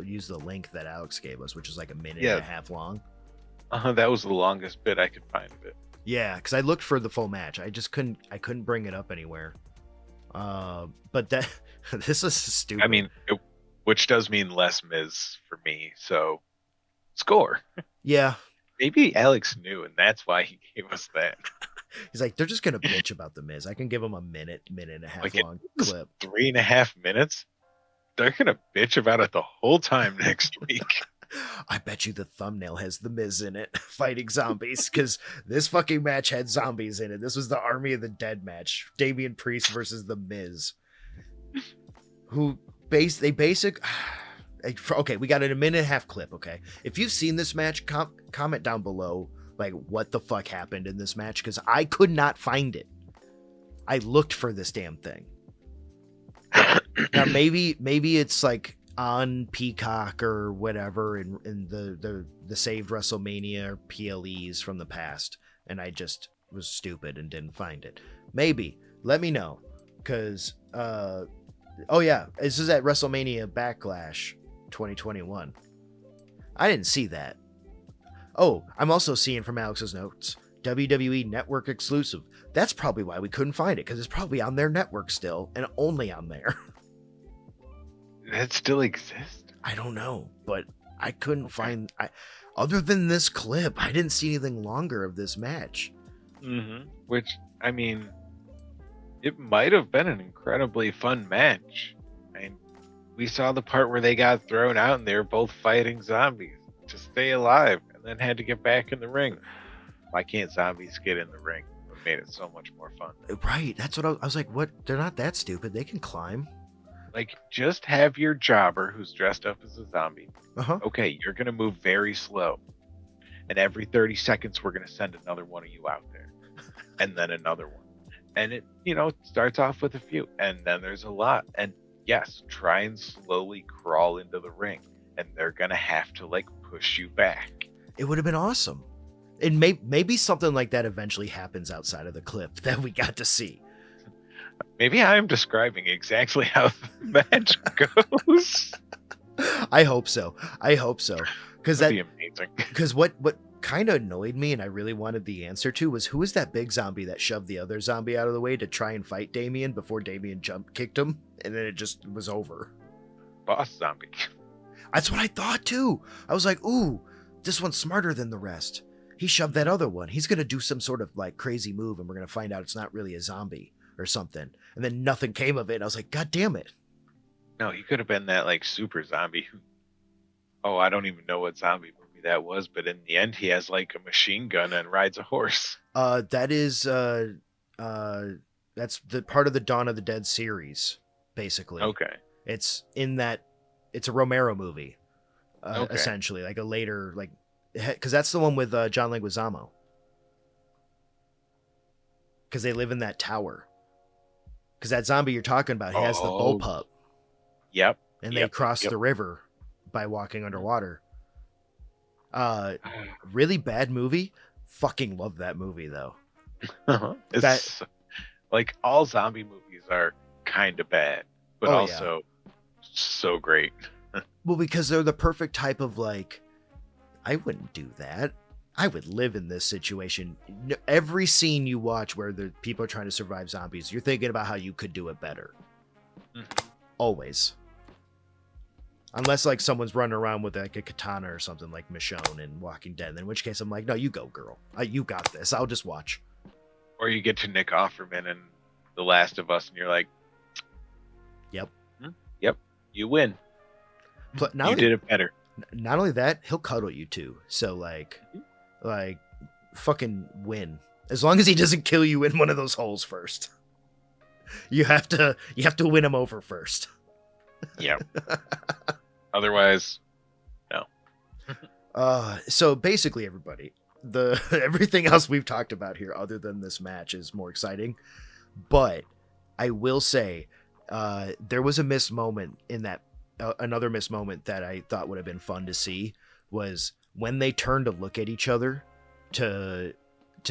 Speaker 1: use the link that Alex gave us, which is like a minute and a half long.
Speaker 2: That was the longest bit I could find of it.
Speaker 1: Yeah, because I looked for the full match. I just couldn't bring it up anywhere. But this is stupid.
Speaker 2: I mean, which does mean less Miz for me. So, score.
Speaker 1: Yeah.
Speaker 2: Maybe Alex knew, and that's why he gave us that.
Speaker 1: He's like, they're just gonna bitch about the Miz. I can give them a minute and a half long clip.
Speaker 2: 3.5 minutes. They're gonna bitch about it the whole time next week.
Speaker 1: I bet you the thumbnail has the Miz in it fighting zombies, because this fucking match had zombies in it. This was the Army of the Dead match. Damian Priest versus the Miz. Okay, we got a minute and a half clip, okay? If you've seen this match, comment down below, like, what the fuck happened in this match, because I could not find it. I looked for this damn thing. Now, maybe it's, like, on Peacock or whatever in the saved WrestleMania or PLEs from the past, and I just was stupid and didn't find it. Maybe. Let me know, because, oh yeah, this is at WrestleMania Backlash 2021. I didn't see that. Oh, I'm also seeing from Alex's notes, WWE Network exclusive. That's probably why we couldn't find it, because it's probably on their network still, and only on there.
Speaker 2: That still exists?
Speaker 1: I don't know, but I couldn't find... other than this clip, I didn't see anything longer of this match.
Speaker 2: Mm-hmm. Which, I mean, it might have been an incredibly fun match. I mean, we saw the part where they got thrown out and they were both fighting zombies to stay alive and then had to get back in the ring. Why can't zombies get in the ring? It made it so much more fun.
Speaker 1: Right, that's what I was like, what? They're not that stupid. They can climb.
Speaker 2: Like, just have your jobber who's dressed up as a zombie.
Speaker 1: Uh-huh.
Speaker 2: Okay, you're going to move very slow. and every 30 seconds we're going to send another one of you out there, and then another one. And it, starts off with a few, and then there's a lot. And yes, try and slowly crawl into the ring, and they're going to have to like push you back.
Speaker 1: It would have been awesome. And maybe something like that eventually happens outside of the clip that we got to see.
Speaker 2: Maybe I'm describing exactly how the match goes.
Speaker 1: I hope so. Because
Speaker 2: that'd be amazing.
Speaker 1: Because what kind of annoyed me, and I really wanted the answer to, was who was that big zombie that shoved the other zombie out of the way to try and fight Damien before Damien kicked him, and then it just was over.
Speaker 2: Boss zombie.
Speaker 1: That's what I thought too. I was like, ooh, this one's smarter than the rest. He shoved that other one. He's gonna do some sort of like crazy move, and we're gonna find out it's not really a zombie or something. And then nothing came of it. And I was like, God damn it.
Speaker 2: No, he could have been that like super zombie who, I don't even know what zombie movie that was, but in the end he has like a machine gun and rides a horse.
Speaker 1: That is that's the part of the Dawn of the Dead series, basically.
Speaker 2: Okay.
Speaker 1: It's in that, it's a Romero movie,
Speaker 2: Okay.
Speaker 1: essentially, like a later, like, because that's the one with John Leguizamo. Because they live in that tower. Because that zombie you're talking about, he has the bullpup.
Speaker 2: Yep.
Speaker 1: And they cross the river by walking underwater. Really bad movie. Fucking love that movie though.
Speaker 2: It's like all zombie movies are kind of bad, but also so great.
Speaker 1: Well, because they're the perfect type of like, I wouldn't do that. I would live in this situation. Every scene you watch where the people are trying to survive zombies, you're thinking about how you could do it better. Always. Unless like someone's running around with like a katana or something like Michonne in Walking Dead, in which case I'm like, no, you go, girl. You got this. I'll just watch.
Speaker 2: Or you get to Nick Offerman in The Last of Us and you're like,
Speaker 1: yep.
Speaker 2: Yep, you win. You did it better.
Speaker 1: Not only that, he'll cuddle you too. So like fucking win. As long as he doesn't kill you in one of those holes first. You have to win him over first.
Speaker 2: Yeah. Otherwise, no.
Speaker 1: So basically, everybody, everything else we've talked about here, other than this match, is more exciting. But I will say, there was a missed moment in that. Another missed moment that I thought would have been fun to see was when they turned to look at each other to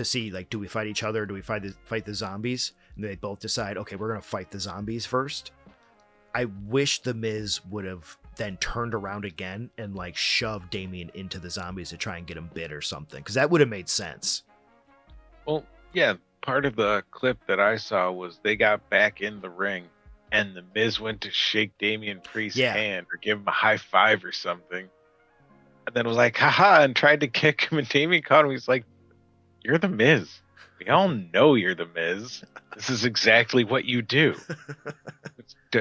Speaker 1: see, like, do we fight each other or do we fight the zombies? And they both decide, okay, we're gonna fight the zombies first. I wish the Miz would have then turned around again and like shoved Damien into the zombies to try and get him bit or something, because that would have made sense.
Speaker 2: Well, yeah, part of the clip that I saw was they got back in the ring and the Miz went to shake Damian Priest's hand or give him a high five or something. And then was like, haha, and tried to kick him, and Damian caught him. He's like, you're the Miz. We all know you're the Miz. This is exactly what you do.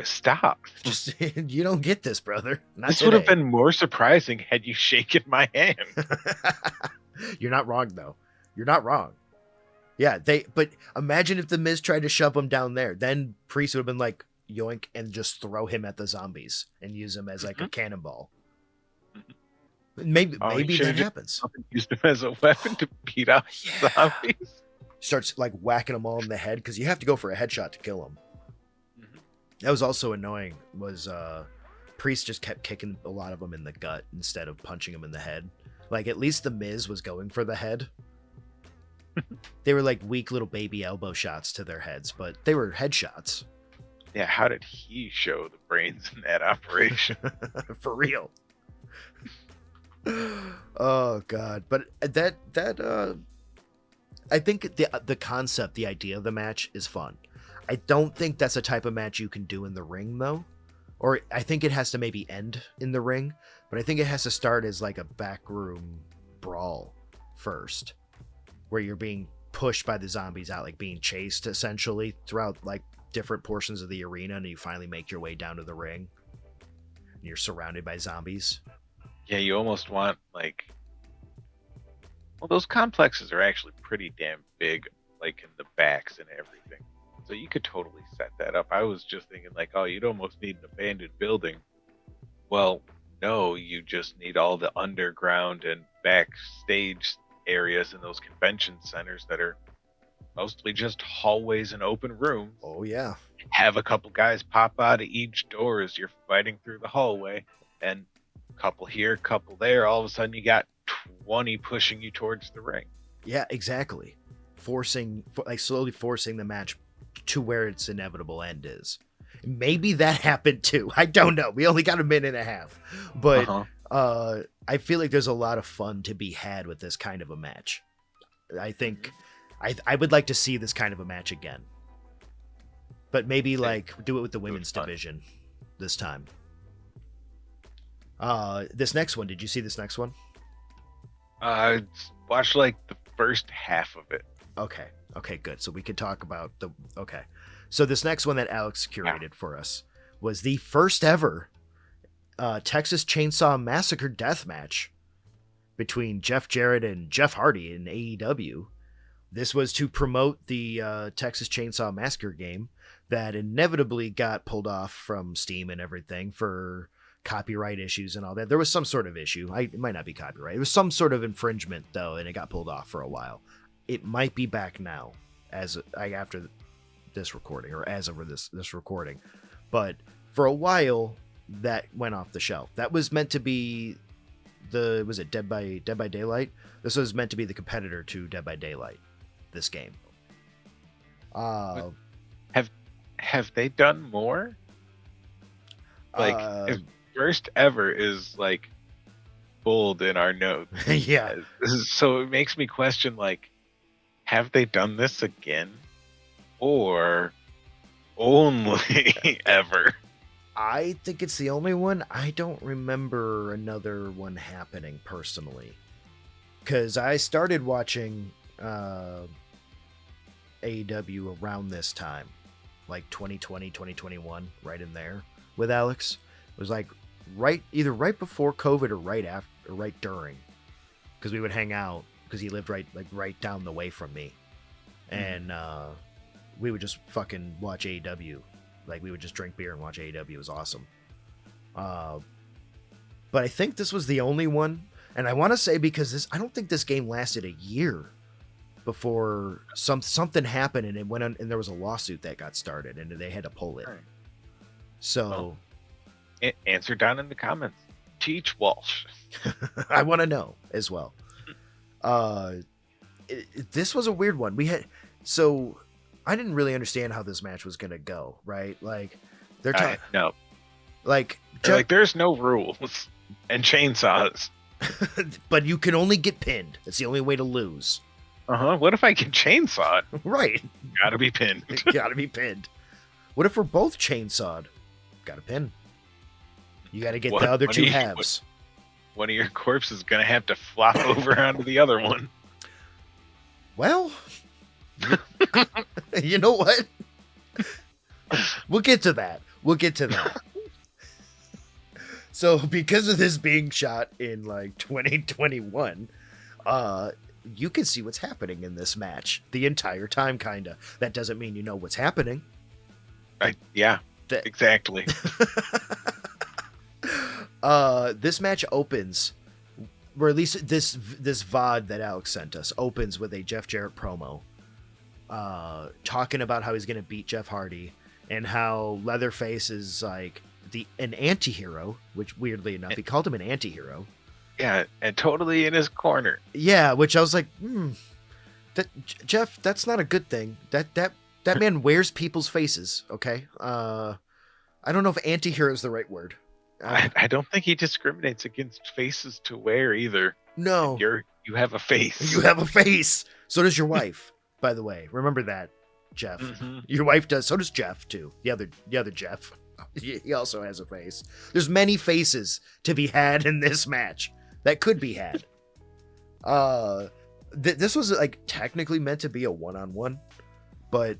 Speaker 2: Stop.
Speaker 1: Just, you don't get this, brother.
Speaker 2: This would have been more surprising had you shaken my hand.
Speaker 1: You're not wrong, though. You're not wrong. Yeah, but imagine if the Miz tried to shove him down there. Then Priest would have been like, yoink, and just throw him at the zombies and use him as like a cannonball. Maybe that happens.
Speaker 2: Used him as a weapon to beat up zombies.
Speaker 1: Starts like whacking them all in the head, because you have to go for a headshot to kill them. That was also annoying. Was Priest just kept kicking a lot of them in the gut instead of punching them in the head. Like, at least the Miz was going for the head. They were like weak little baby elbow shots to their heads, but they were headshots.
Speaker 2: Yeah, how did he show the brains in that operation?
Speaker 1: For real. Oh god. But that I think the concept, the idea of the match is fun. I don't think that's a type of match you can do in the ring though. Or I think it has to maybe end in the ring, but I think it has to start as like a backroom brawl first, where you're being pushed by the zombies out, like being chased essentially throughout like different portions of the arena, and you finally make your way down to the ring and you're surrounded by zombies.
Speaker 2: Yeah, you almost want like, well, those complexes are actually pretty damn big, like in the backs and everything, so you could totally set that up. I was just thinking like, oh, you'd almost need an abandoned building. Well, no, you just need all the underground and backstage areas in those convention centers that are mostly just hallways and open rooms.
Speaker 1: Oh yeah.
Speaker 2: Have a couple guys pop out of each door as you're fighting through the hallway, and a couple here, couple there. All of a sudden, you got 20 pushing you towards the ring.
Speaker 1: Yeah, exactly. Slowly forcing the match to where its inevitable end is. Maybe that happened too. I don't know. We only got a minute and a half, but I feel like there's a lot of fun to be had with this kind of a match. I think I would like to see this kind of a match again, but maybe like do it with the women's division this time. This next one, did you see this next one?
Speaker 2: I watched like the first half of it.
Speaker 1: Okay, good. So we could talk about so this next one that Alex curated for us was the first ever Texas Chainsaw Massacre death match between Jeff Jarrett and Jeff Hardy in AEW. This was to promote the Texas Chainsaw Massacre game that inevitably got pulled off from Steam and everything for copyright issues and all that. There was some sort of issue. It might not be copyright. It was some sort of infringement though, and it got pulled off for a while. It might be back now after this recording, or as of this recording, but for a while that went off the shelf. That was meant to be was it Dead by Daylight? This was meant to be the competitor to Dead by Daylight, this game.
Speaker 2: Have they done more? Like, if first ever is like bold in our notes.
Speaker 1: Yeah.
Speaker 2: So it makes me question, like, have they done this again? Or only ever?
Speaker 1: I think it's the only one. I don't remember another one happening personally. Because I started watching AEW around this time. Like 2020, 2021, right in there with Alex. It was like either right before COVID or right after, or right during. Because we would hang out, because he lived right down the way from me. And we would just fucking watch AEW. Like, we would just drink beer and watch AEW. It was awesome. But I think this was the only one. And I want to say, because I don't think this game lasted a year before something happened, and it went on, and there was a lawsuit that got started, and they had to pull it. Right. So,
Speaker 2: answer down in the comments. Teach Walsh.
Speaker 1: I want to know as well. This was a weird one. I didn't really understand how this match was gonna go. Right? Like, they're talking.
Speaker 2: No.
Speaker 1: Like,
Speaker 2: there's no rules and chainsaws.
Speaker 1: But you can only get pinned. That's the only way to lose.
Speaker 2: What if I get chainsawed?
Speaker 1: Right.
Speaker 2: Gotta be pinned.
Speaker 1: Gotta be pinned. What if we're both chainsawed? Gotta pin. You gotta get the other two halves.
Speaker 2: One of your corpses is gonna have to flop over onto the other one.
Speaker 1: Well, you know what? We'll get to that. So, because of this being shot in like 2021, you can see what's happening in this match the entire time, kinda. That doesn't mean you know what's happening.
Speaker 2: Exactly.
Speaker 1: This match opens, or at least this VOD that Alex sent us opens with a Jeff Jarrett promo, talking about how he's going to beat Jeff Hardy, and how Leatherface is like an anti-hero, which weirdly enough, he called him an anti-hero.
Speaker 2: Yeah, and totally in his corner.
Speaker 1: Yeah, which I was like, Jeff, that's not a good thing. That man wears people's faces, okay? I don't know if anti-hero is the right word.
Speaker 2: I don't think he discriminates against faces to wear either.
Speaker 1: No.
Speaker 2: You have a face.
Speaker 1: You have a face. So does your wife, by the way. Remember that, Jeff. Mm-hmm. Your wife does. So does Jeff, too. The other Jeff. He also has a face. There's many faces to be had in this match that could be had. This was like technically meant to be a one-on-one, but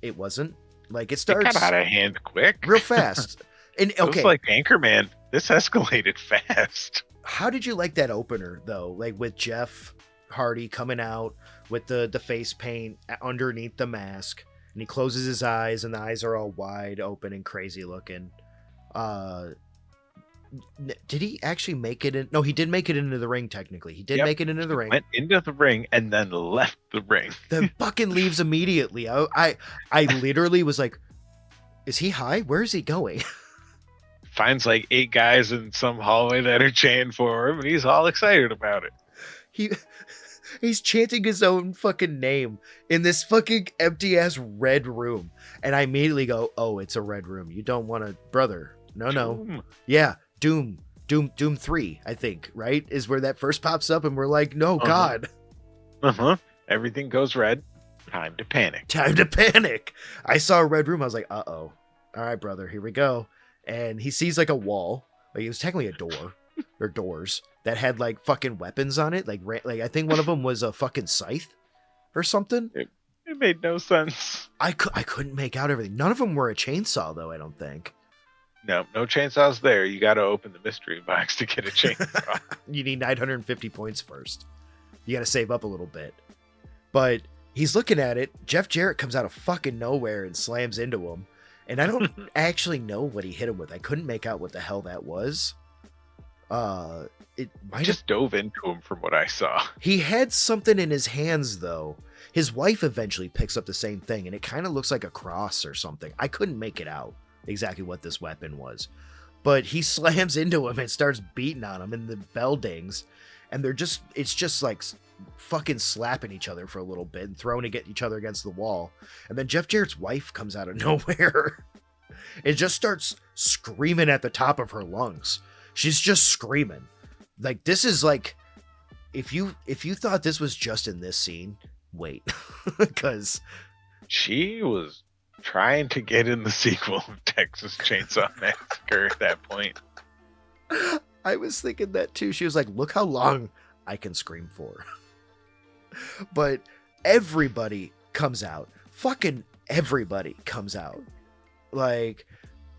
Speaker 1: it wasn't. Like, it starts...
Speaker 2: It got out of hand quick.
Speaker 1: Real fast. And okay,
Speaker 2: it was like Anchorman. This escalated fast.
Speaker 1: How did you like that opener though? Like, with Jeff Hardy coming out with the face paint underneath the mask, and he closes his eyes, and the eyes are all wide open and crazy looking. Did he actually make it in? No, he did make it into the ring. Technically, he did
Speaker 2: Yep.
Speaker 1: make it into the ring.
Speaker 2: Went into the ring and then left the ring.
Speaker 1: Then fucking leaves immediately. I literally was like, is he high? Where is he going?
Speaker 2: Finds like 8 guys in some hallway that are chanting for him, and he's all excited about it.
Speaker 1: He's chanting his own fucking name in this fucking empty ass red room, and I immediately go, "Oh, it's a red room. You don't want to, brother. No,
Speaker 2: Doom.
Speaker 1: yeah, Doom 3, I think, right, is where that first pops up, and we're like, no, God,
Speaker 2: Everything goes red. Time to panic.
Speaker 1: Time to panic. I saw a red room. I was like, all right, brother, here we go. And he sees like a wall, like it was technically a door or doors that had like fucking weapons on it. Like I think one of them was a fucking scythe or something.
Speaker 2: It made no sense.
Speaker 1: I couldn't make out everything. None of them were a chainsaw though, I don't think.
Speaker 2: No chainsaws there. You got to open the mystery box to get a chainsaw.
Speaker 1: You need 950 points first. You got to save up a little bit. But he's looking at it. Jeff Jarrett comes out of fucking nowhere and slams into him. And I don't actually know what he hit him with. I couldn't make out what the hell that was. It might
Speaker 2: just dove into him from what I saw.
Speaker 1: He had something in his hands though. His wife eventually picks up the same thing, and it kind of looks like a cross or something. I couldn't make it out exactly what this weapon was. But he slams into him and starts beating on him, and the bell dings. And it's just like fucking slapping each other for a little bit and throwing each other against the wall. And then Jeff Jarrett's wife comes out of nowhere and just starts screaming at the top of her lungs. She's just screaming. Like, this is like, if you thought this was just in this scene, wait. Because
Speaker 2: she was trying to get in the sequel of Texas Chainsaw Massacre at that point.
Speaker 1: I was thinking that too. She was like, look how long I can scream for. But everybody comes out. Fucking everybody comes out. Like,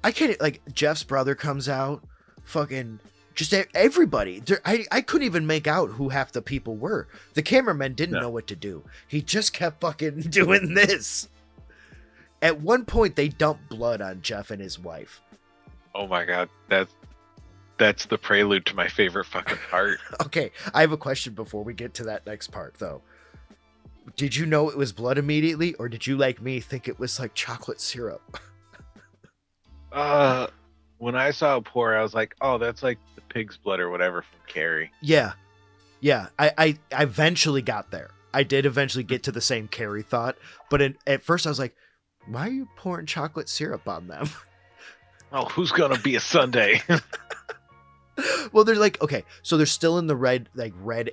Speaker 1: I can't, like, Jeff's brother comes out. Fucking just everybody. I couldn't even make out who half the people were. The cameraman didn't know what to do. He just kept fucking doing this. At one point, they dumped blood on Jeff and his wife.
Speaker 2: Oh my God. That's the prelude to my favorite fucking part.
Speaker 1: Okay, I have a question before we get to that next part, though. Did you know it was blood immediately, or did you, like me, think it was like chocolate syrup?
Speaker 2: When I saw it pour, I was like, oh, that's like the pig's blood or whatever from Carrie.
Speaker 1: Yeah. I eventually got there. I did eventually get to the same Carrie thought, but at first I was like, why are you pouring chocolate syrup on them?
Speaker 2: Oh, who's gonna be a Sunday?
Speaker 1: Well, they're like, okay, so they're still in the red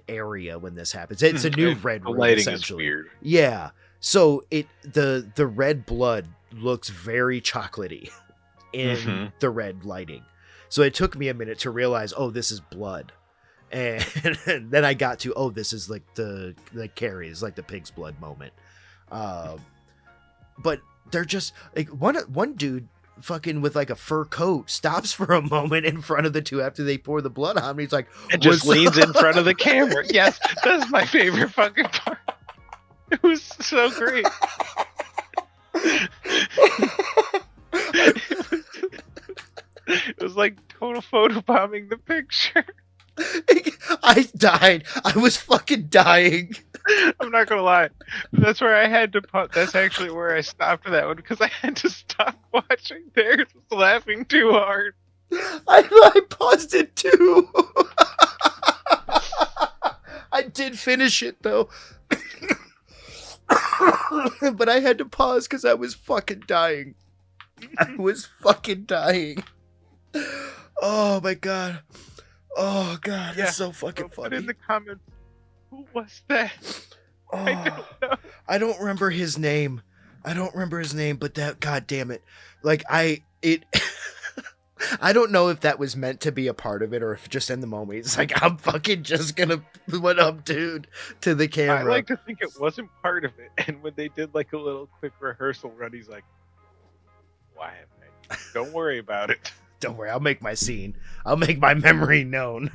Speaker 1: area when this happens. It's a new red room,
Speaker 2: lighting
Speaker 1: essentially.
Speaker 2: is weird.
Speaker 1: Yeah. So the red blood looks very chocolatey in the red lighting. So it took me a minute to realize, oh, this is blood. And then I got to, oh, this is like the Carrie's, like the pig's blood moment. But they're just like one dude fucking with like a fur coat stops for a moment in front of the two after they pour the blood on him. He's like,
Speaker 2: and just leans in front of the camera. Yes, that's my favorite fucking part. It was so great. It was like total photobombing the picture.
Speaker 1: I died. I was fucking dying.
Speaker 2: I'm not gonna lie. That's where I had to pause. That's actually where I stopped that one because I had to stop watching. There, was laughing too hard.
Speaker 1: I paused it too. I did finish it though, but I had to pause because I was fucking dying. I was fucking dying. Oh my god. Oh god, that's so fucking funny.
Speaker 2: Put in the comments, who was that?
Speaker 1: Oh,
Speaker 2: I don't know.
Speaker 1: I don't remember his name. But that, god damn it. Like I don't know if that was meant to be a part of it or if just in the moment it's like, I'm fucking just gonna, what up, dude, to the camera.
Speaker 2: I like to think it wasn't part of it. And when they did like a little quick rehearsal run, he's like, why haven't I? Don't worry about it.
Speaker 1: Don't worry, I'll make my scene. I'll make my memory known.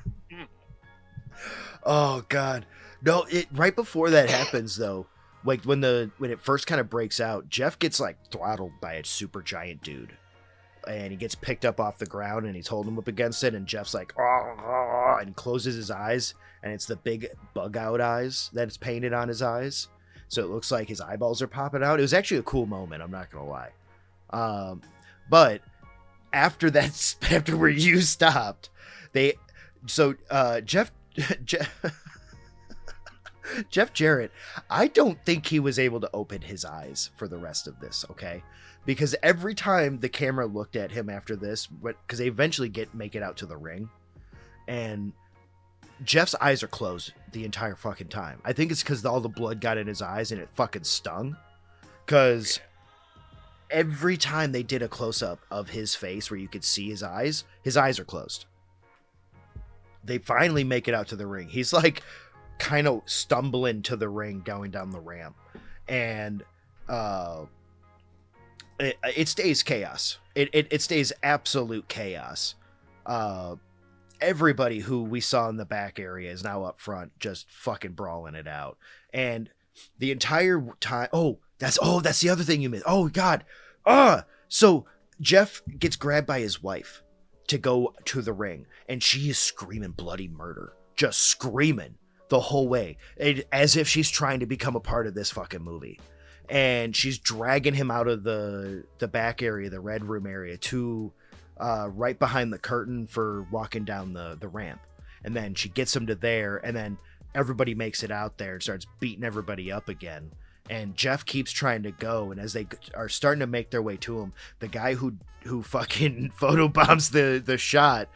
Speaker 1: Oh god. No, right before that happens though, like when it first kind of breaks out, Jeff gets like throttled by a super giant dude. and he gets picked up off the ground, and he's holding him up against it, and Jeff's like, oh, and closes his eyes, and it's the big bug out eyes that's painted on his eyes, so it looks like his eyeballs are popping out. It was actually a cool moment, I'm not gonna lie. But after that, after where you stopped, Jeff Jeff Jarrett, I don't think he was able to open his eyes for the rest of this, okay? Because every time the camera looked at him after this, because they eventually make it out to the ring, and Jeff's eyes are closed the entire fucking time. I think it's because all the blood got in his eyes and it fucking stung. Because every time they did a close-up of his face where you could see his eyes are closed. They finally make it out to the ring. He's like kind of stumbling to the ring going down the ramp, and it stays chaos. It stays absolute chaos. Everybody who we saw in the back area is now up front just fucking brawling it out, and the entire time that's the other thing you missed. Oh god. So Jeff gets grabbed by his wife to go to the ring, and she is screaming bloody murder, just screaming the whole way, as if she's trying to become a part of this fucking movie. And she's dragging him out of the back area, the red room area, to right behind the curtain for walking down the ramp. And then she gets him to there, and then everybody makes it out there and starts beating everybody up again. And Jeff keeps trying to go, and as they are starting to make their way to him, the guy who fucking photobombs the shot,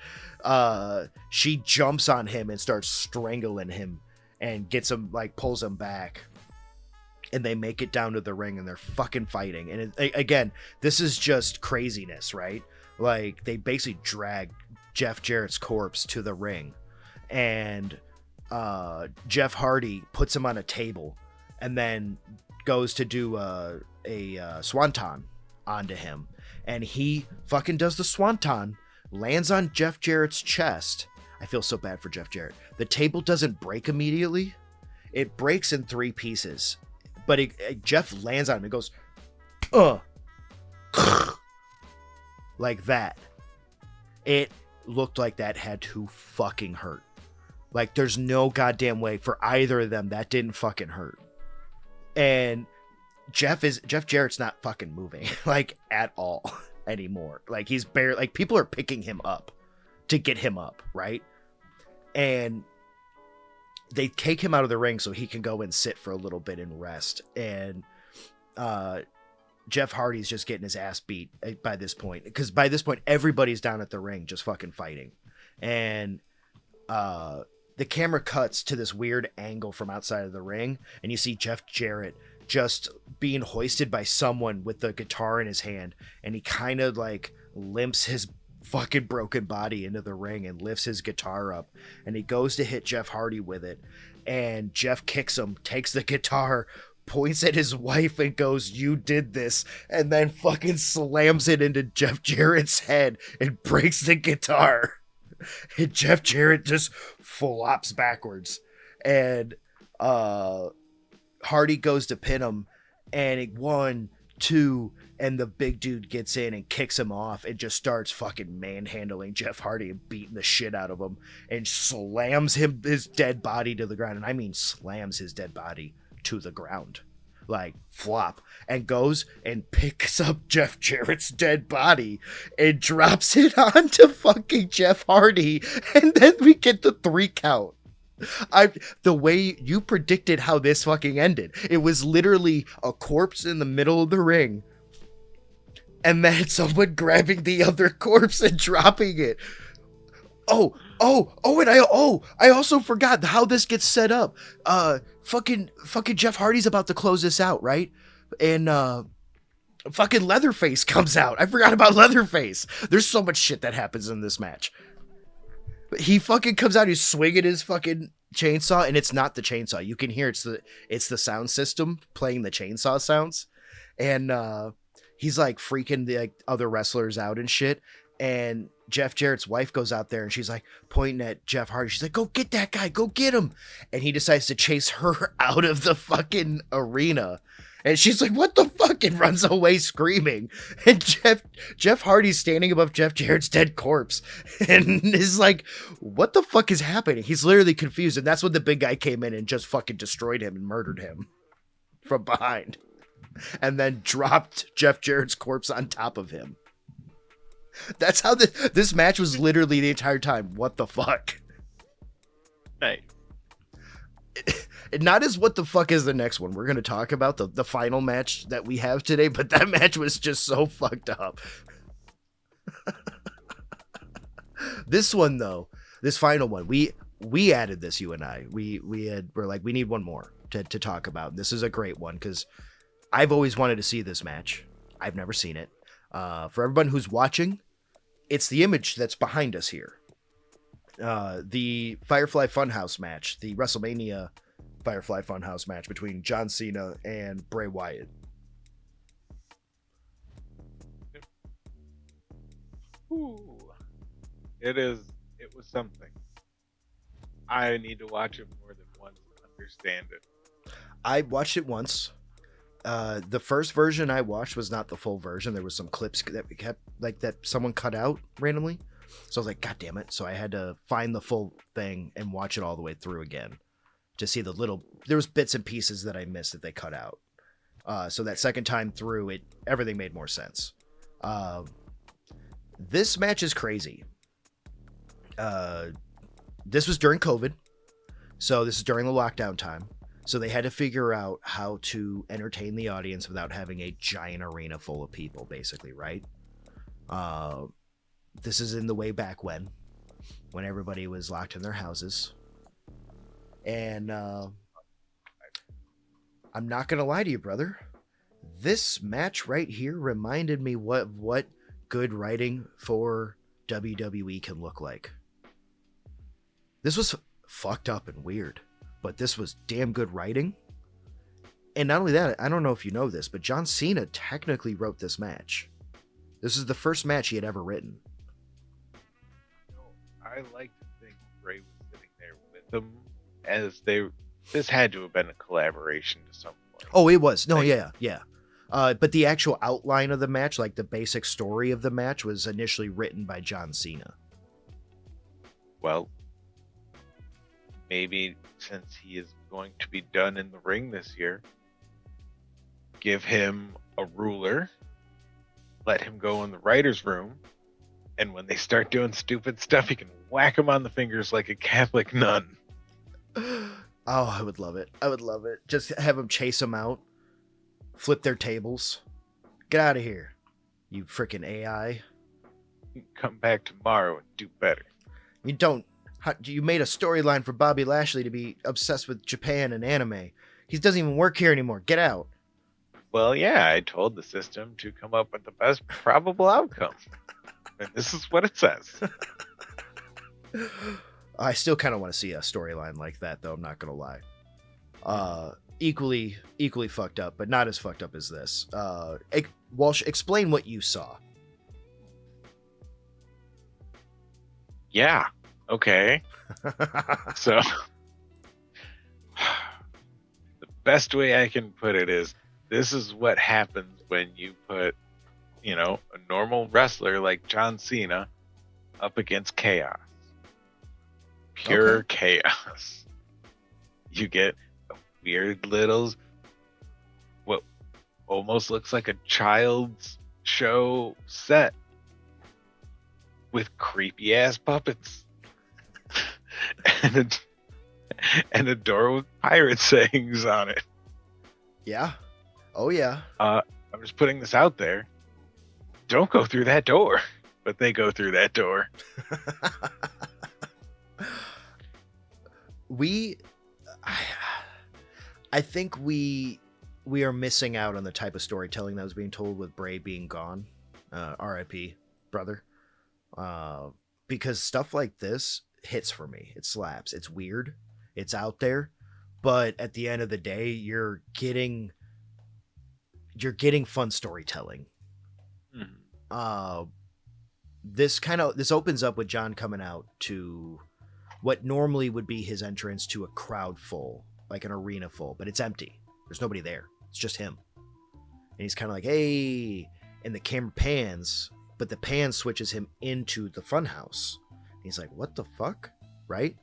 Speaker 1: she jumps on him and starts strangling him and gets him, like, pulls him back. And they make it down to the ring, and they're fucking fighting. And again, this is just craziness, right? Like, they basically drag Jeff Jarrett's corpse to the ring, and Jeff Hardy puts him on a table and then goes to do a swanton onto him, and he fucking does the swanton, lands on Jeff Jarrett's chest. I feel so bad for Jeff Jarrett. The table doesn't break immediately. It breaks in 3 pieces, but Jeff lands on him. It goes, like that. It looked like that had to fucking hurt. Like, there's no goddamn way for either of them that didn't fucking hurt. And Jeff Jarrett's not fucking moving, like, at all anymore. Like, he's barely, like, people are picking him up to get him up, right? And they take him out of the ring so he can go and sit for a little bit and rest. And Jeff Hardy's just getting his ass beat by this point, because by this point everybody's down at the ring just fucking fighting. And the camera cuts to this weird angle from outside of the ring, and you see Jeff Jarrett just being hoisted by someone with the guitar in his hand, and he kind of like limps his fucking broken body into the ring and lifts his guitar up, and he goes to hit Jeff Hardy with it, and Jeff kicks him, takes the guitar, points at his wife and goes, "You did this," and then fucking slams it into Jeff Jarrett's head and breaks the guitar. And Jeff Jarrett just flops backwards, and Hardy goes to pin him, and 1, 2, and the big dude gets in and kicks him off and just starts fucking manhandling Jeff Hardy and beating the shit out of him, and slams his dead body to the ground. And I mean slams his dead body to the ground, like flop, and goes and picks up Jeff Jarrett's dead body and drops it onto fucking Jeff Hardy, and then we get the 3 count. The way you predicted how this fucking ended, it was literally a corpse in the middle of the ring, and then someone grabbing the other corpse and dropping it. I also forgot how this gets set up. Fucking Jeff Hardy's about to close this out, right? And fucking Leatherface comes out. I forgot about Leatherface. There's so much shit that happens in this match. He fucking comes out, he's swinging his fucking chainsaw, and it's not the chainsaw. You can hear it's the sound system playing the chainsaw sounds. And he's like freaking the other wrestlers out and shit. And Jeff Jarrett's wife goes out there and she's like pointing at Jeff Hardy. She's like, go get that guy, go get him. And he decides to chase her out of the fucking arena. And she's like, what the fuck? And runs away screaming. And Jeff Hardy's standing above Jeff Jarrett's dead corpse and is like, what the fuck is happening? He's literally confused. And that's when the big guy came in and just fucking destroyed him and murdered him from behind. And then dropped Jeff Jarrett's corpse on top of him. That's how this match was literally the entire time. What the fuck?
Speaker 2: Nice.
Speaker 1: Not as what the fuck is the next one. We're going to talk about the final match that we have today, but that match was just so fucked up. This one though, this final one, we added this, you and I. We're like, we need one more to talk about. This is a great one because I've always wanted to see this match. I've never seen it. For everyone who's watching, it's the image that's behind us here. The Firefly Funhouse match, the WrestleMania Firefly Funhouse match between John Cena and Bray Wyatt.
Speaker 2: Ooh. It was something. I need to watch it more than once to understand it.
Speaker 1: I watched it once. The first version I watched was not the full version. There was some clips that we kept that someone cut out randomly. So I was like, God damn it. So I had to find the full thing and watch it all the way through again to see there was bits and pieces that I missed that they cut out. So that second time through everything made more sense. This match is crazy. This was during COVID. So this is during the lockdown time. So they had to figure out how to entertain the audience without having a giant arena full of people, basically, right? This is in the way back when everybody was locked in their houses. And I'm not going to lie to you, brother. This match right here reminded me what good writing for WWE can look like. This was fucked up and weird. But this was damn good writing. And not only that, I don't know if you know this, but John Cena technically wrote this match. This is the first match he had ever written.
Speaker 2: I like to think Bray was sitting there with them this had to have been a collaboration to some point.
Speaker 1: Oh, it was. No, yeah. But the actual outline of the match, like the basic story of the match, was initially written by John Cena.
Speaker 2: Well, maybe since he is going to be done in the ring this year, give him a ruler, let him go in the writer's room, and when they start doing stupid stuff, he can whack him on the fingers like a Catholic nun.
Speaker 1: Oh, I would love it. Just have him chase them out, flip their tables. Get out of here, you freaking AI.
Speaker 2: Come back tomorrow and do better.
Speaker 1: You made a storyline for Bobby Lashley to be obsessed with Japan and anime. He doesn't even work here anymore. Get out.
Speaker 2: Well, yeah, I told the system to come up with the best probable outcome. And this is what it says.
Speaker 1: I still kind of want to see a storyline like that, though. I'm not going to lie. Equally fucked up, but not as fucked up as this. Walsh, explain what you saw.
Speaker 2: Yeah. Okay. So the best way I can put it is this is what happens when you put, a normal wrestler like John Cena up against chaos. Pure chaos. You get a weird little, what almost looks like a child's show set with creepy ass puppets. and a door with pirate sayings on it.
Speaker 1: Yeah. Oh, yeah.
Speaker 2: I'm just putting this out there. Don't go through that door. But they go through that door.
Speaker 1: I think we are missing out on the type of storytelling that was being told with Bray being gone. R.I.P. brother. Because stuff like this hits for me. It slaps. It's weird. It's out there. But at the end of the day, you're getting fun storytelling. this opens up with John coming out to what normally would be his entrance to a crowd full, like an arena full, but it's empty. There's nobody there. It's just him. And he's kind of like, hey, and the camera pans, but the pan switches him into the funhouse. He's like, what the fuck? Right?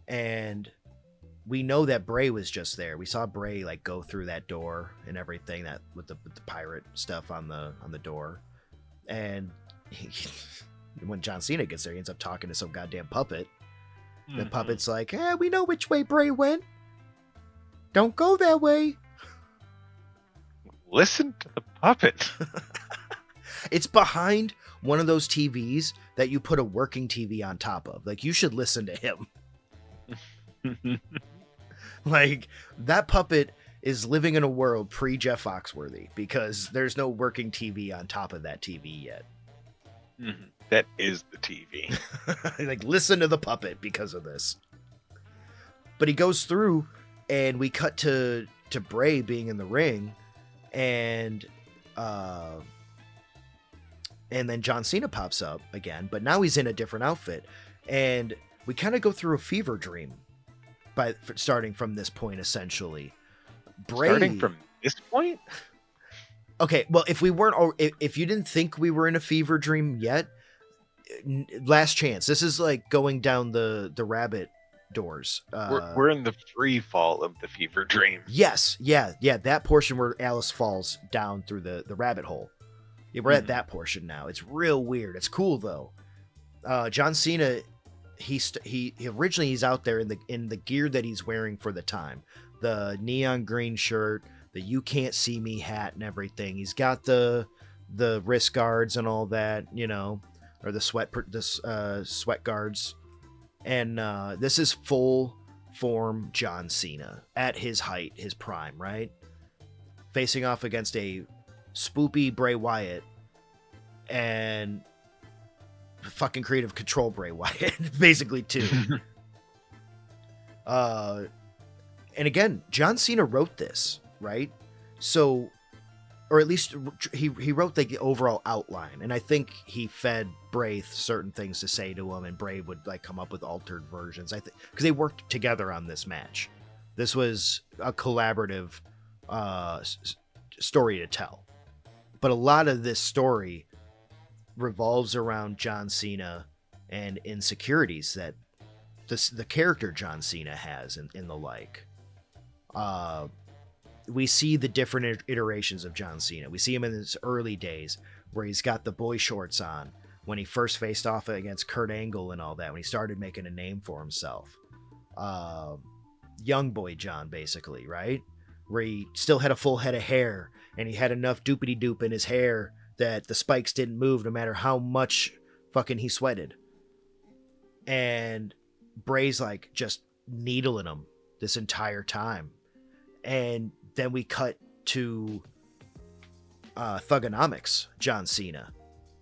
Speaker 1: And we know that Bray was just there. We saw Bray like go through that door and everything, that with the pirate stuff on the door. And when John Cena gets there, he ends up talking to some goddamn puppet. The puppet's like, we know which way Bray went. Don't go that way.
Speaker 2: Listen to the puppet.
Speaker 1: It's behind one of those TVs that you put a working TV on top of. Like, you should listen to him. Like, that puppet is living in a world pre-Jeff Foxworthy because there's no working TV on top of that TV yet.
Speaker 2: Mm-hmm. That is the TV.
Speaker 1: Like, listen to the puppet because of this. But he goes through, and we cut to Bray being in the ring, and then John Cena pops up again, but now he's in a different outfit, and we kind of go through a fever dream starting from this point, essentially.
Speaker 2: Starting from this point?
Speaker 1: Okay, well, if you didn't think we were in a fever dream yet, last chance. This is like going down the rabbit doors.
Speaker 2: We're in the free fall of the fever dream.
Speaker 1: Yes, yeah, that portion where Alice falls down through the rabbit hole. Yeah, we're at that portion now. It's real weird. It's cool though. John Cena, he originally he's out there in the gear that he's wearing for the time, the neon green shirt, the "You Can't See Me" hat, and everything. He's got the wrist guards and all that, or the sweat guards, and this is full form John Cena at his height, his prime, right? Facing off against a spoopy Bray Wyatt and fucking creative control Bray Wyatt, basically too. And again, John Cena wrote this, right? So, or at least he wrote the overall outline, and I think he fed Bray certain things to say to him, and Bray would like come up with altered versions. I think because they worked together on this match. This was a collaborative story to tell, but a lot of this story revolves around John Cena and insecurities that the character John Cena has in the like. We see the different iterations of John Cena. We see him in his early days where he's got the boy shorts on when he first faced off against Kurt Angle and all that, when he started making a name for himself. Young boy John, basically, right? Where he still had a full head of hair and he had enough doopity doop in his hair that the spikes didn't move no matter how much fucking he sweated. And Bray's like just needling him this entire time. And then we cut to Thugonomics, John Cena.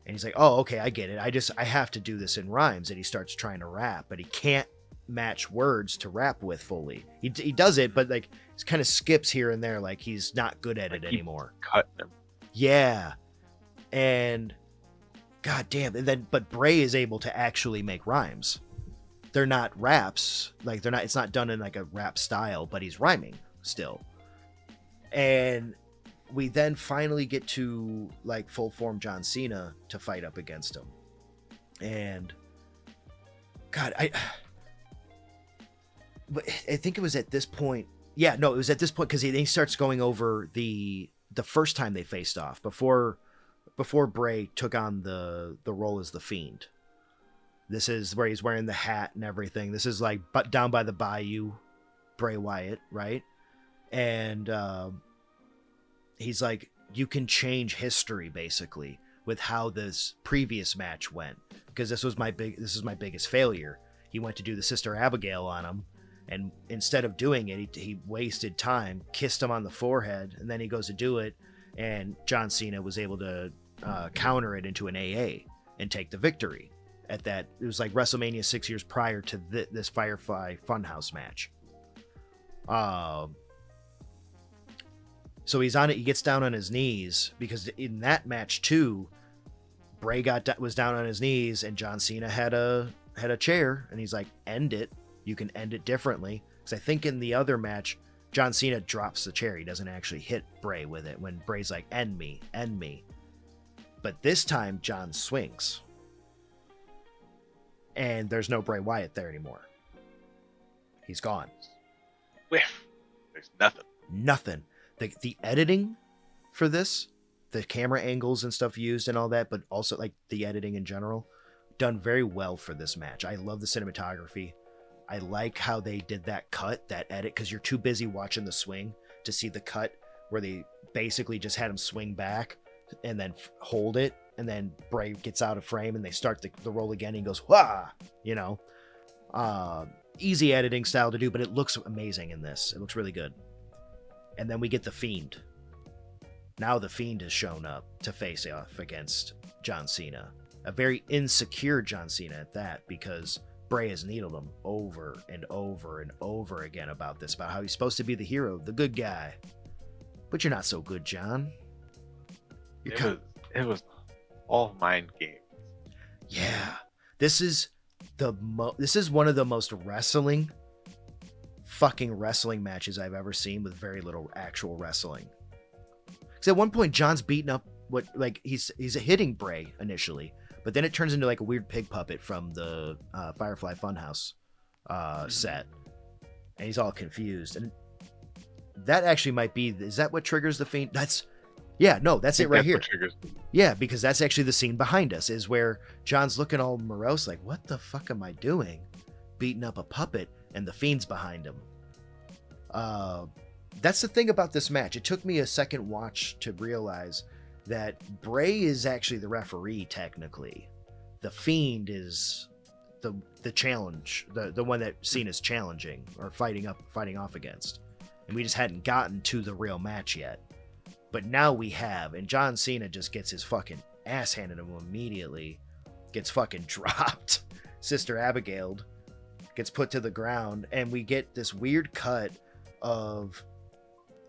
Speaker 1: And he's like, oh, okay, I get it. I have to do this in rhymes. And he starts trying to rap, but he can't match words to rap with fully. He does it, but like he kind of skips here and there, like he's not good at it anymore.
Speaker 2: Cutting him.
Speaker 1: Yeah. And god damn, but Bray is able to actually make rhymes. They're not raps, like it's not done in like a rap style, but he's rhyming still. And we then finally get to like full form John Cena to fight up against him. And god, I think it was at this point. Yeah, no, it was at this point because he starts going over the first time they faced off before Bray took on the role as the Fiend. This is where he's wearing the hat and everything. This is like down by the bayou, Bray Wyatt, right? And he's like, you can change history basically with how this previous match went, because this is my biggest failure. He went to do the Sister Abigail on him, and instead of doing it, he wasted time, kissed him on the forehead, and then he goes to do it, and John Cena was able to counter it into an AA and take the victory. At that, it was like WrestleMania 6 years prior to this Firefly Funhouse match. So he's on it. He gets down on his knees because in that match too, Bray was down on his knees, and John Cena had a chair, and he's like, end it. You can end it differently. Because I think in the other match, John Cena drops the chair. He doesn't actually hit Bray with it when Bray's like, end me, end me. But this time, John swings. And there's no Bray Wyatt there anymore. He's gone.
Speaker 2: Whiff. There's nothing.
Speaker 1: Nothing. The editing for this, the camera angles and stuff used and all that, but also like the editing in general, done very well for this match. I love the cinematography. I like how they did that cut, that edit, because you're too busy watching the swing to see the cut where they basically just had him swing back and then hold it, and then Bray gets out of frame and they start the roll again and he goes, wah! You know? Easy editing style to do, but it looks amazing in this. It looks really good. And then we get The Fiend. Now The Fiend has shown up to face off against John Cena. A very insecure John Cena at that, because Bray has needled him over and over and over again about this, about how he's supposed to be the hero, the good guy. But you're not so good, John.
Speaker 2: It was all mind games.
Speaker 1: Yeah. This is one of the most fucking wrestling matches I've ever seen, with very little actual wrestling. Because at one point, John's beating up he's hitting Bray initially, but then it turns into like a weird pig puppet from the Firefly Funhouse set, and he's all confused. And that actually might be, is that what triggers the Fiend? That's it right here. Yeah, because that's actually the scene behind us, is where John's looking all morose, like, what the fuck am I doing? Beating up a puppet, and the Fiend's behind him. That's the thing about this match. It took me a second watch to realize that Bray is actually the referee, technically. The Fiend is the challenge, the one that Cena's challenging or fighting off against. And we just hadn't gotten to the real match yet. But now we have, and John Cena just gets his fucking ass handed to him immediately. Gets fucking dropped. Sister Abigail gets put to the ground, and we get this weird cut of,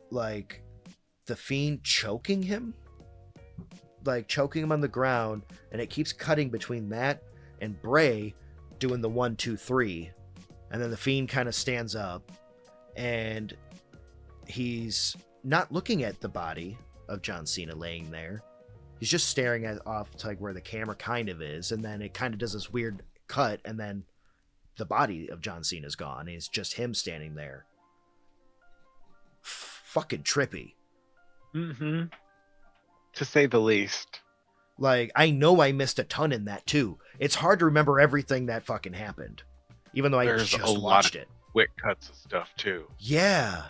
Speaker 1: like, the Fiend choking him. Like, choking him on the ground, and it keeps cutting between that and Bray doing the 1, 2, 3. And then the Fiend kind of stands up, and he's not looking at the body of John Cena laying there. He's just staring off to like where the camera kind of is, and then it kind of does this weird cut, and then the body of John Cena's gone, and it's just him standing there. Fucking trippy.
Speaker 2: Mm-hmm. To say the least.
Speaker 1: Like, I know I missed a ton in that too. It's hard to remember everything that fucking happened, even though
Speaker 2: There's
Speaker 1: I just
Speaker 2: a lot
Speaker 1: watched
Speaker 2: of
Speaker 1: it.
Speaker 2: Quick cuts of stuff too.
Speaker 1: Yeah.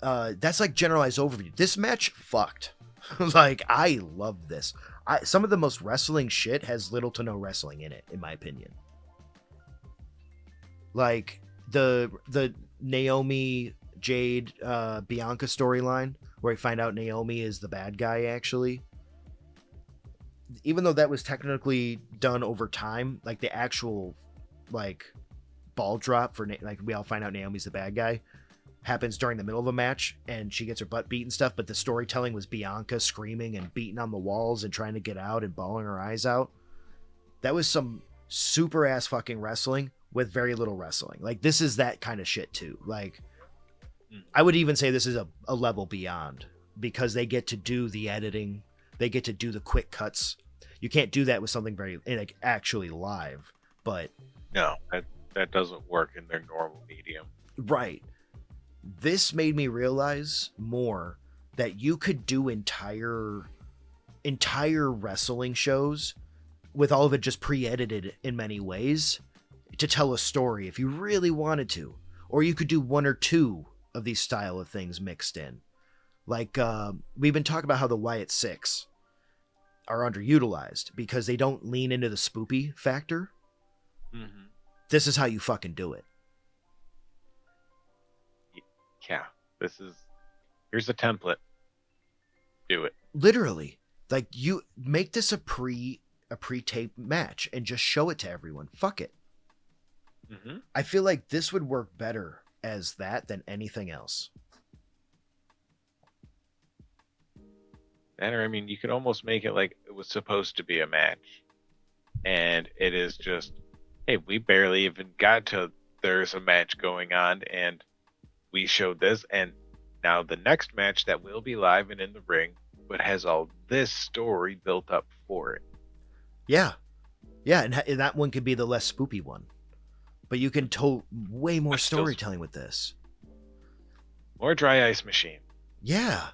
Speaker 1: That's like generalized overview. This match fucked. Like, I love this. Some of the most wrestling shit has little to no wrestling in it, in my opinion. Like the Naomi Jade Bianca storyline, where we find out Naomi is the bad guy, actually. Even though that was technically done over time, like the actual like ball drop for like we all find out Naomi's the bad guy happens during the middle of a match, and she gets her butt beat and stuff, but the storytelling was Bianca screaming and beating on the walls and trying to get out and bawling her eyes out. That was some super ass fucking wrestling with very little wrestling. Like, this is that kind of shit too. Like, I would even say this is a level beyond, because they get to do the editing, they get to do the quick cuts. You can't do that with something very like actually live, but
Speaker 2: no, that doesn't work in their normal medium.
Speaker 1: Right. This made me realize more that you could do entire wrestling shows with all of it just pre-edited in many ways to tell a story if you really wanted to. Or you could do one or two of these style of things mixed in. Like, we've been talking about how the Wyatt Six are underutilized because they don't lean into the spoopy factor.
Speaker 2: Mm-hmm.
Speaker 1: This is how you fucking do it.
Speaker 2: Yeah, here's a template. Do it.
Speaker 1: Literally. Like, you make this a pre-taped match and just show it to everyone. Fuck it.
Speaker 2: Mm-hmm.
Speaker 1: I feel like this would work better as that than anything else.
Speaker 2: And I mean, you could almost make it like it was supposed to be a match, and it is just, hey, we barely even got to there's a match going on, and we showed this, and now the next match that will be live and in the ring, but has all this story built up for it.
Speaker 1: Yeah, yeah, and that one could be the less spoopy one, but you can tell way more
Speaker 2: But still,
Speaker 1: storytelling with this.
Speaker 2: more dry ice machine.
Speaker 1: Yeah,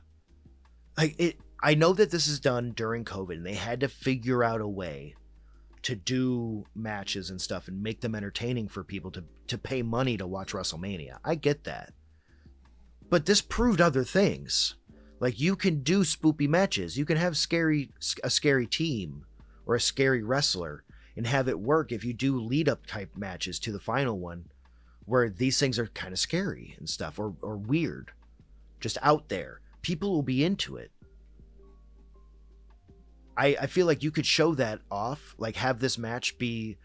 Speaker 1: like it. I know that this is done during COVID, and they had to figure out a way to do matches and stuff and make them entertaining for people to pay money to watch WrestleMania. I get that. But this proved other things. Like, you can do spoopy matches. You can have a scary team or a scary wrestler and have it work if you do lead up type matches to the final one where these things are kind of scary and stuff or weird. Just out there. People will be into it. I feel like you could show that off, like have this match be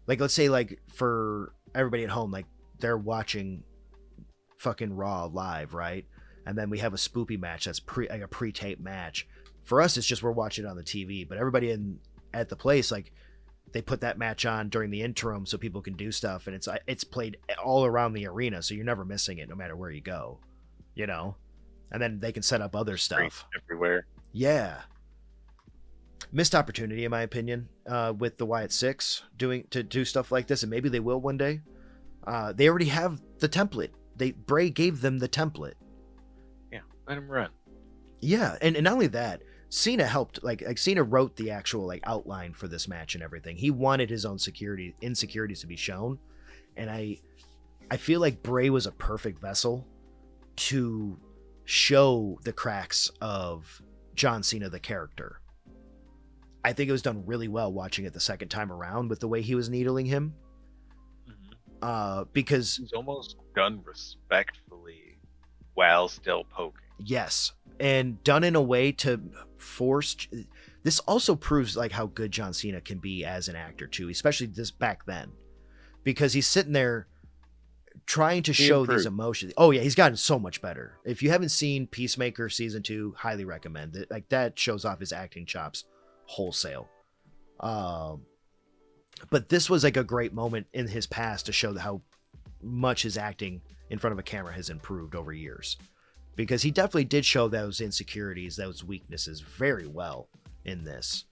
Speaker 1: like, let's say like for everybody at home, like they're watching fucking Raw live, right? And then we have a spoopy match that's like a pre-tape match. For us, it's just we're watching it on the TV, but everybody at the place, like they put that match on during the interim so people can do stuff, and it's played all around the arena, so you're never missing it no matter where you go, you know. And then they can set up other stuff
Speaker 2: everywhere.
Speaker 1: Yeah. Missed opportunity, in my opinion, with the Wyatt Six to do stuff like this, and maybe they will one day. They already have the template. Bray gave them the template.
Speaker 2: Yeah, let him run.
Speaker 1: Yeah, and not only that, Cena helped. Like Cena wrote the actual like outline for this match and everything. He wanted his own insecurities to be shown, and I feel like Bray was a perfect vessel to show the cracks of John Cena, the character. I think it was done really well watching it the second time around with the way he was needling him. Because
Speaker 2: he's almost done respectfully while still poking.
Speaker 1: Yes, and done in a way to force. This also proves like how good John Cena can be as an actor too, especially this back then, because he's sitting there trying to show these emotions. Oh yeah, he's gotten so much better. If you haven't seen Peacemaker season 2, highly recommend it. Like that shows off his acting chops wholesale. But this was like a great moment in his past to show how much his acting in front of a camera has improved over years, because he definitely did show those insecurities, those weaknesses very well in this.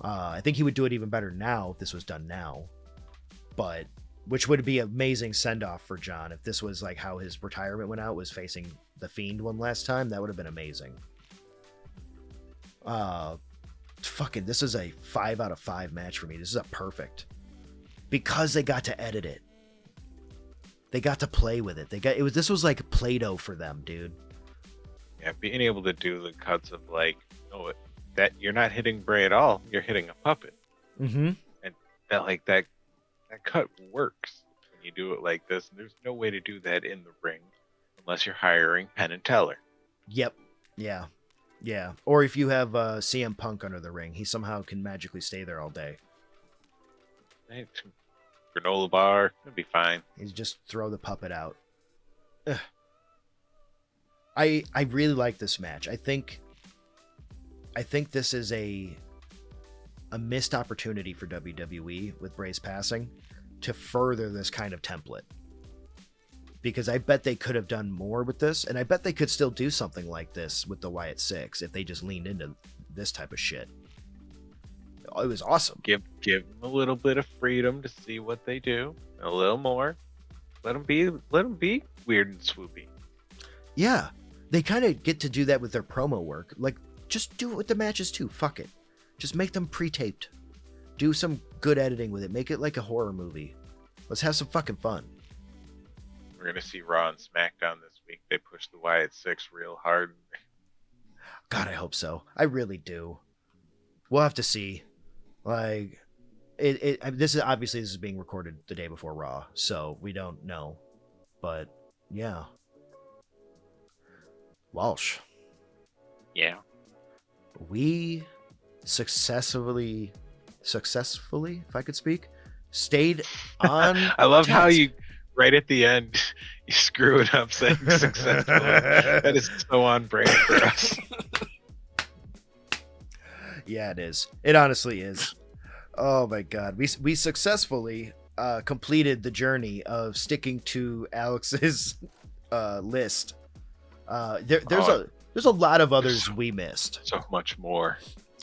Speaker 1: I think he would do it even better now if this was done now, but which would be an amazing send-off for John if this was like how his retirement went out, was facing the Fiend one last time. That would have been amazing. This is a 5 out of 5 match for me. This is a perfect, because they got to edit it. They got to play with it. This was like Play-Doh for them, dude.
Speaker 2: Yeah, being able to do the cuts of like, that you're not hitting Bray at all, you're hitting a puppet.
Speaker 1: Mm-hmm.
Speaker 2: And that cut works when you do it like this. And there's no way to do that in the ring unless you're hiring Penn and Teller.
Speaker 1: Yep. Yeah. Yeah. Or if you have CM Punk under the ring, he somehow can magically stay there all day.
Speaker 2: Hey, granola bar, it'll be fine.
Speaker 1: He's just throw the puppet out. Ugh. I really like this match. I think this is a missed opportunity for WWE with Bray's passing to further this kind of template. Because I bet they could have done more with this, and I bet they could still do something like this with the Wyatt Six if they just leaned into this type of shit. It was awesome.
Speaker 2: Give them a little bit of freedom to see what they do, a little more. Let them be weird and swoopy.
Speaker 1: Yeah, they kind of get to do that with their promo work. Like, just do it with the matches too. Fuck it, just make them pre-taped. Do some good editing with it. Make it like a horror movie. Let's have some fucking fun.
Speaker 2: We're gonna see Raw and SmackDown this week. They push the Wyatt Six real hard.
Speaker 1: God, I hope so. I really do. We'll have to see. Like, this is being recorded the day before Raw, so we don't know. But yeah, Walsh.
Speaker 2: Yeah.
Speaker 1: We successfully, if I could speak, stayed on.
Speaker 2: I love how you, right at the end, you screw it up saying successfully. That is so on brand for us.
Speaker 1: Yeah, it is. It honestly is. Oh my god, we successfully completed the journey of sticking to Alex's list.
Speaker 2: Oh,
Speaker 1: There's a lot of others
Speaker 2: so,
Speaker 1: we missed.
Speaker 2: so much more.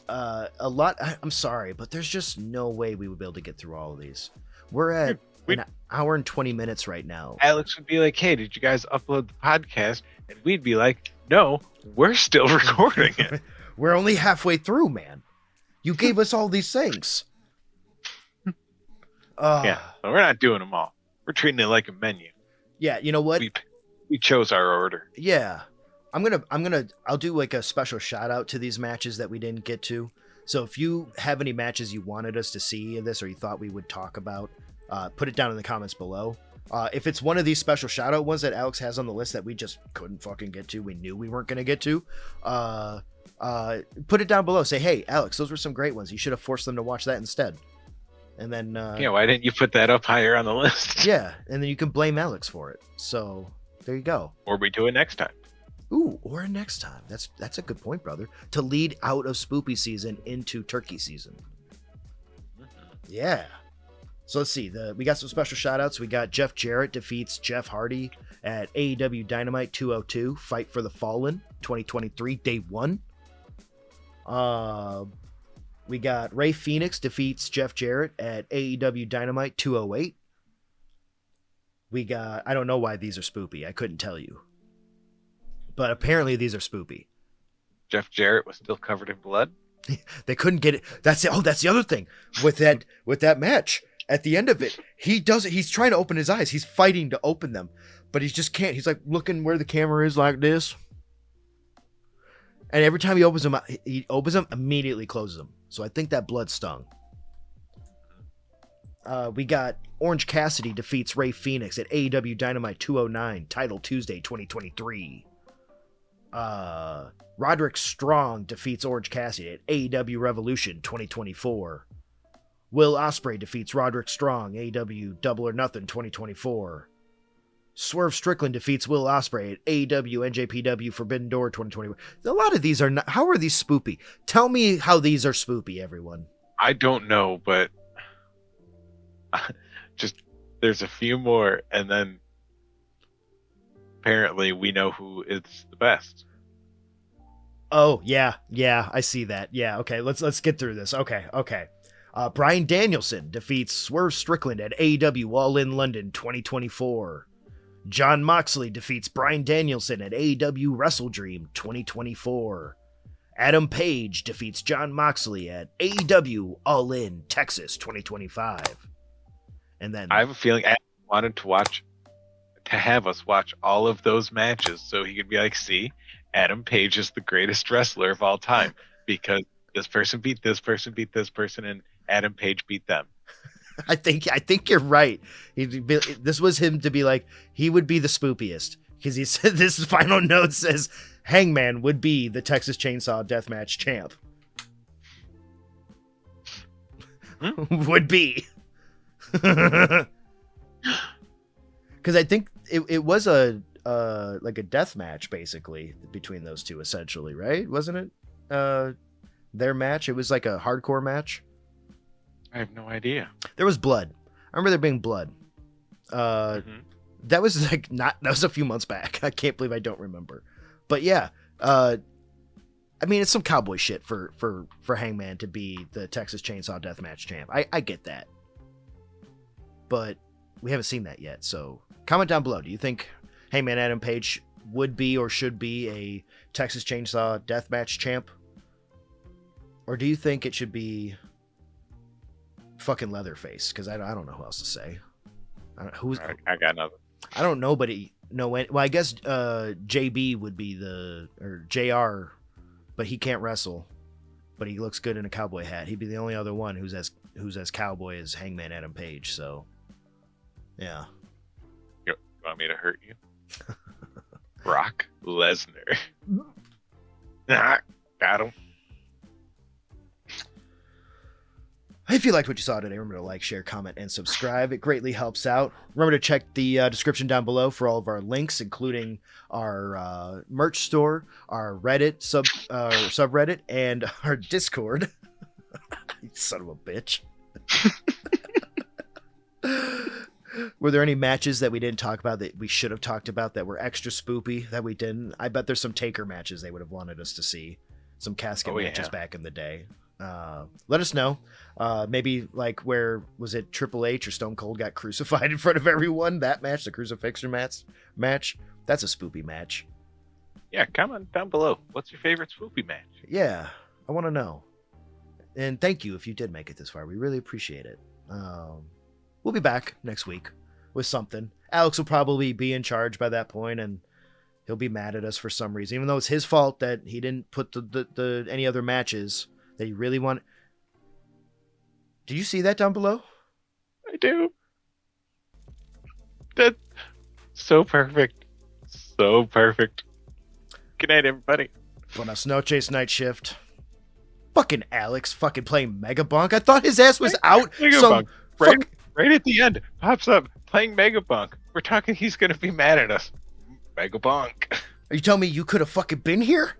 Speaker 1: A lot. I'm sorry, but there's just no way we would be able to get through all of these. We're at
Speaker 2: Dude,
Speaker 1: an hour and 20 minutes right now.
Speaker 2: Alex would be like, "Hey, did you guys upload the podcast?" And we'd be like, "No, we're still recording it."
Speaker 1: We're only halfway through, man. You gave us all these things.
Speaker 2: Yeah, but we're not doing them all. We're treating it like a menu.
Speaker 1: Yeah, you know what?
Speaker 2: We chose our order.
Speaker 1: Yeah. I'll do like a special shout out to these matches that we didn't get to. So if you have any matches you wanted us to see in this or you thought we would talk about, put it down in the comments below. If it's one of these special shout out ones that Alex has on the list that we just couldn't fucking get to, we knew we weren't going to get to, put it down below. Say, hey, Alex, those were some great ones. You should have forced them to watch that instead. And then,
Speaker 2: yeah, why didn't you put that up higher on the list?
Speaker 1: Yeah, and then you can blame Alex for it. So there you go.
Speaker 2: Or we do it next time.
Speaker 1: Ooh, or next time. That's a good point, brother. To lead out of spoopy season into turkey season. Yeah. So let's see. We got some special shout outs. We got Jeff Jarrett defeats Jeff Hardy at AEW Dynamite 202 Fight for the Fallen 2023 Day 1. We got Ray Phoenix defeats Jeff Jarrett at AEW Dynamite 208. We got, I don't know why these are spoopy. I couldn't tell you. But apparently these are spoopy.
Speaker 2: Jeff Jarrett was still covered in blood.
Speaker 1: They couldn't get it. That's the other thing with that match. At the end of it, he's trying to open his eyes. He's fighting to open them, but he just can't. He's like looking where the camera is like this. And every time he opens them, immediately closes them. So I think that blood stung. We got Orange Cassidy defeats Ray Phoenix at AEW Dynamite 209, Title Tuesday 2023. Roderick Strong defeats Orange Cassidy at AEW Revolution 2024. Will Ospreay defeats Roderick Strong, AEW Double or Nothing 2024. Swerve Strickland defeats Will Ospreay at AEW NJPW Forbidden Door 2024. A lot of these are not. How are these spoopy? Tell me how these are spoopy, everyone.
Speaker 2: I don't know, but just there's a few more, and then apparently we know who is the best.
Speaker 1: Oh yeah, I see that. Yeah, okay, let's get through this. Okay. Bryan Danielson defeats Swerve Strickland at AEW All In London 2024. Jon Moxley defeats Bryan Danielson at AEW Wrestle Dream 2024. Adam Page defeats Jon Moxley at AEW All In Texas 2025. And then
Speaker 2: I have a feeling Adam wanted to have us watch all of those matches so he could be like, see, Adam Page is the greatest wrestler of all time because this person beat this person, and Adam Page beat them.
Speaker 1: I think you're right. This was him to be like, he would be the spoopiest because he said this final note says Hangman would be the Texas Chainsaw Deathmatch champ. Would be. Because I think it was a like a death match basically between those two essentially, right? Wasn't it? Their match. It was like a hardcore match.
Speaker 2: I have no idea.
Speaker 1: There was blood. I remember there being blood. That was that was a few months back. I can't believe I don't remember. But yeah, I mean it's some cowboy shit for Hangman to be the Texas Chainsaw Deathmatch champ. I get that. But we haven't seen that yet. So comment down below. Do you think Hangman Adam Page would be or should be a Texas Chainsaw Deathmatch champ? Or do you think it should be fucking Leatherface? Because I don't know who else to say.
Speaker 2: I got nothing.
Speaker 1: I don't know, but well, I guess JB would be or JR, but he can't wrestle. But he looks good in a cowboy hat. He'd be the only other one who's as cowboy as Hangman Adam Page. So, yeah.
Speaker 2: You want me to hurt you? Brock Lesnar. Got him.
Speaker 1: If you liked what you saw today, remember to like, share, comment, and subscribe. It greatly helps out. Remember to check the description down below for all of our links, including our merch store, our Reddit subreddit, and our Discord. You son of a bitch. Were there any matches that we didn't talk about that we should have talked about that were extra spoopy that we didn't? I bet there's some Taker matches they would have wanted us to see. Some casket matches back in the day. Let us know. Maybe like where was it Triple H or Stone Cold got crucified in front of everyone? That match, the crucifixion match. That's a spoopy match.
Speaker 2: Yeah, comment down below. What's your favorite spoopy match?
Speaker 1: Yeah, I want to know. And thank you if you did make it this far. We really appreciate it. We'll be back next week with something. Alex will probably be in charge by that point, and he'll be mad at us for some reason, even though it's his fault that he didn't put the any other matches that he really wanted. Did you see that down below?
Speaker 2: I do. That's so perfect. So perfect. Good night, everybody.
Speaker 1: Buenas noches, Night Shift. Fucking Alex fucking playing Megabunk. I thought his ass was out.
Speaker 2: Megabunk. Right at the end, pops up playing Megabunk. We're talking he's going to be mad at us. Megabunk.
Speaker 1: Are you telling me you could have fucking been here?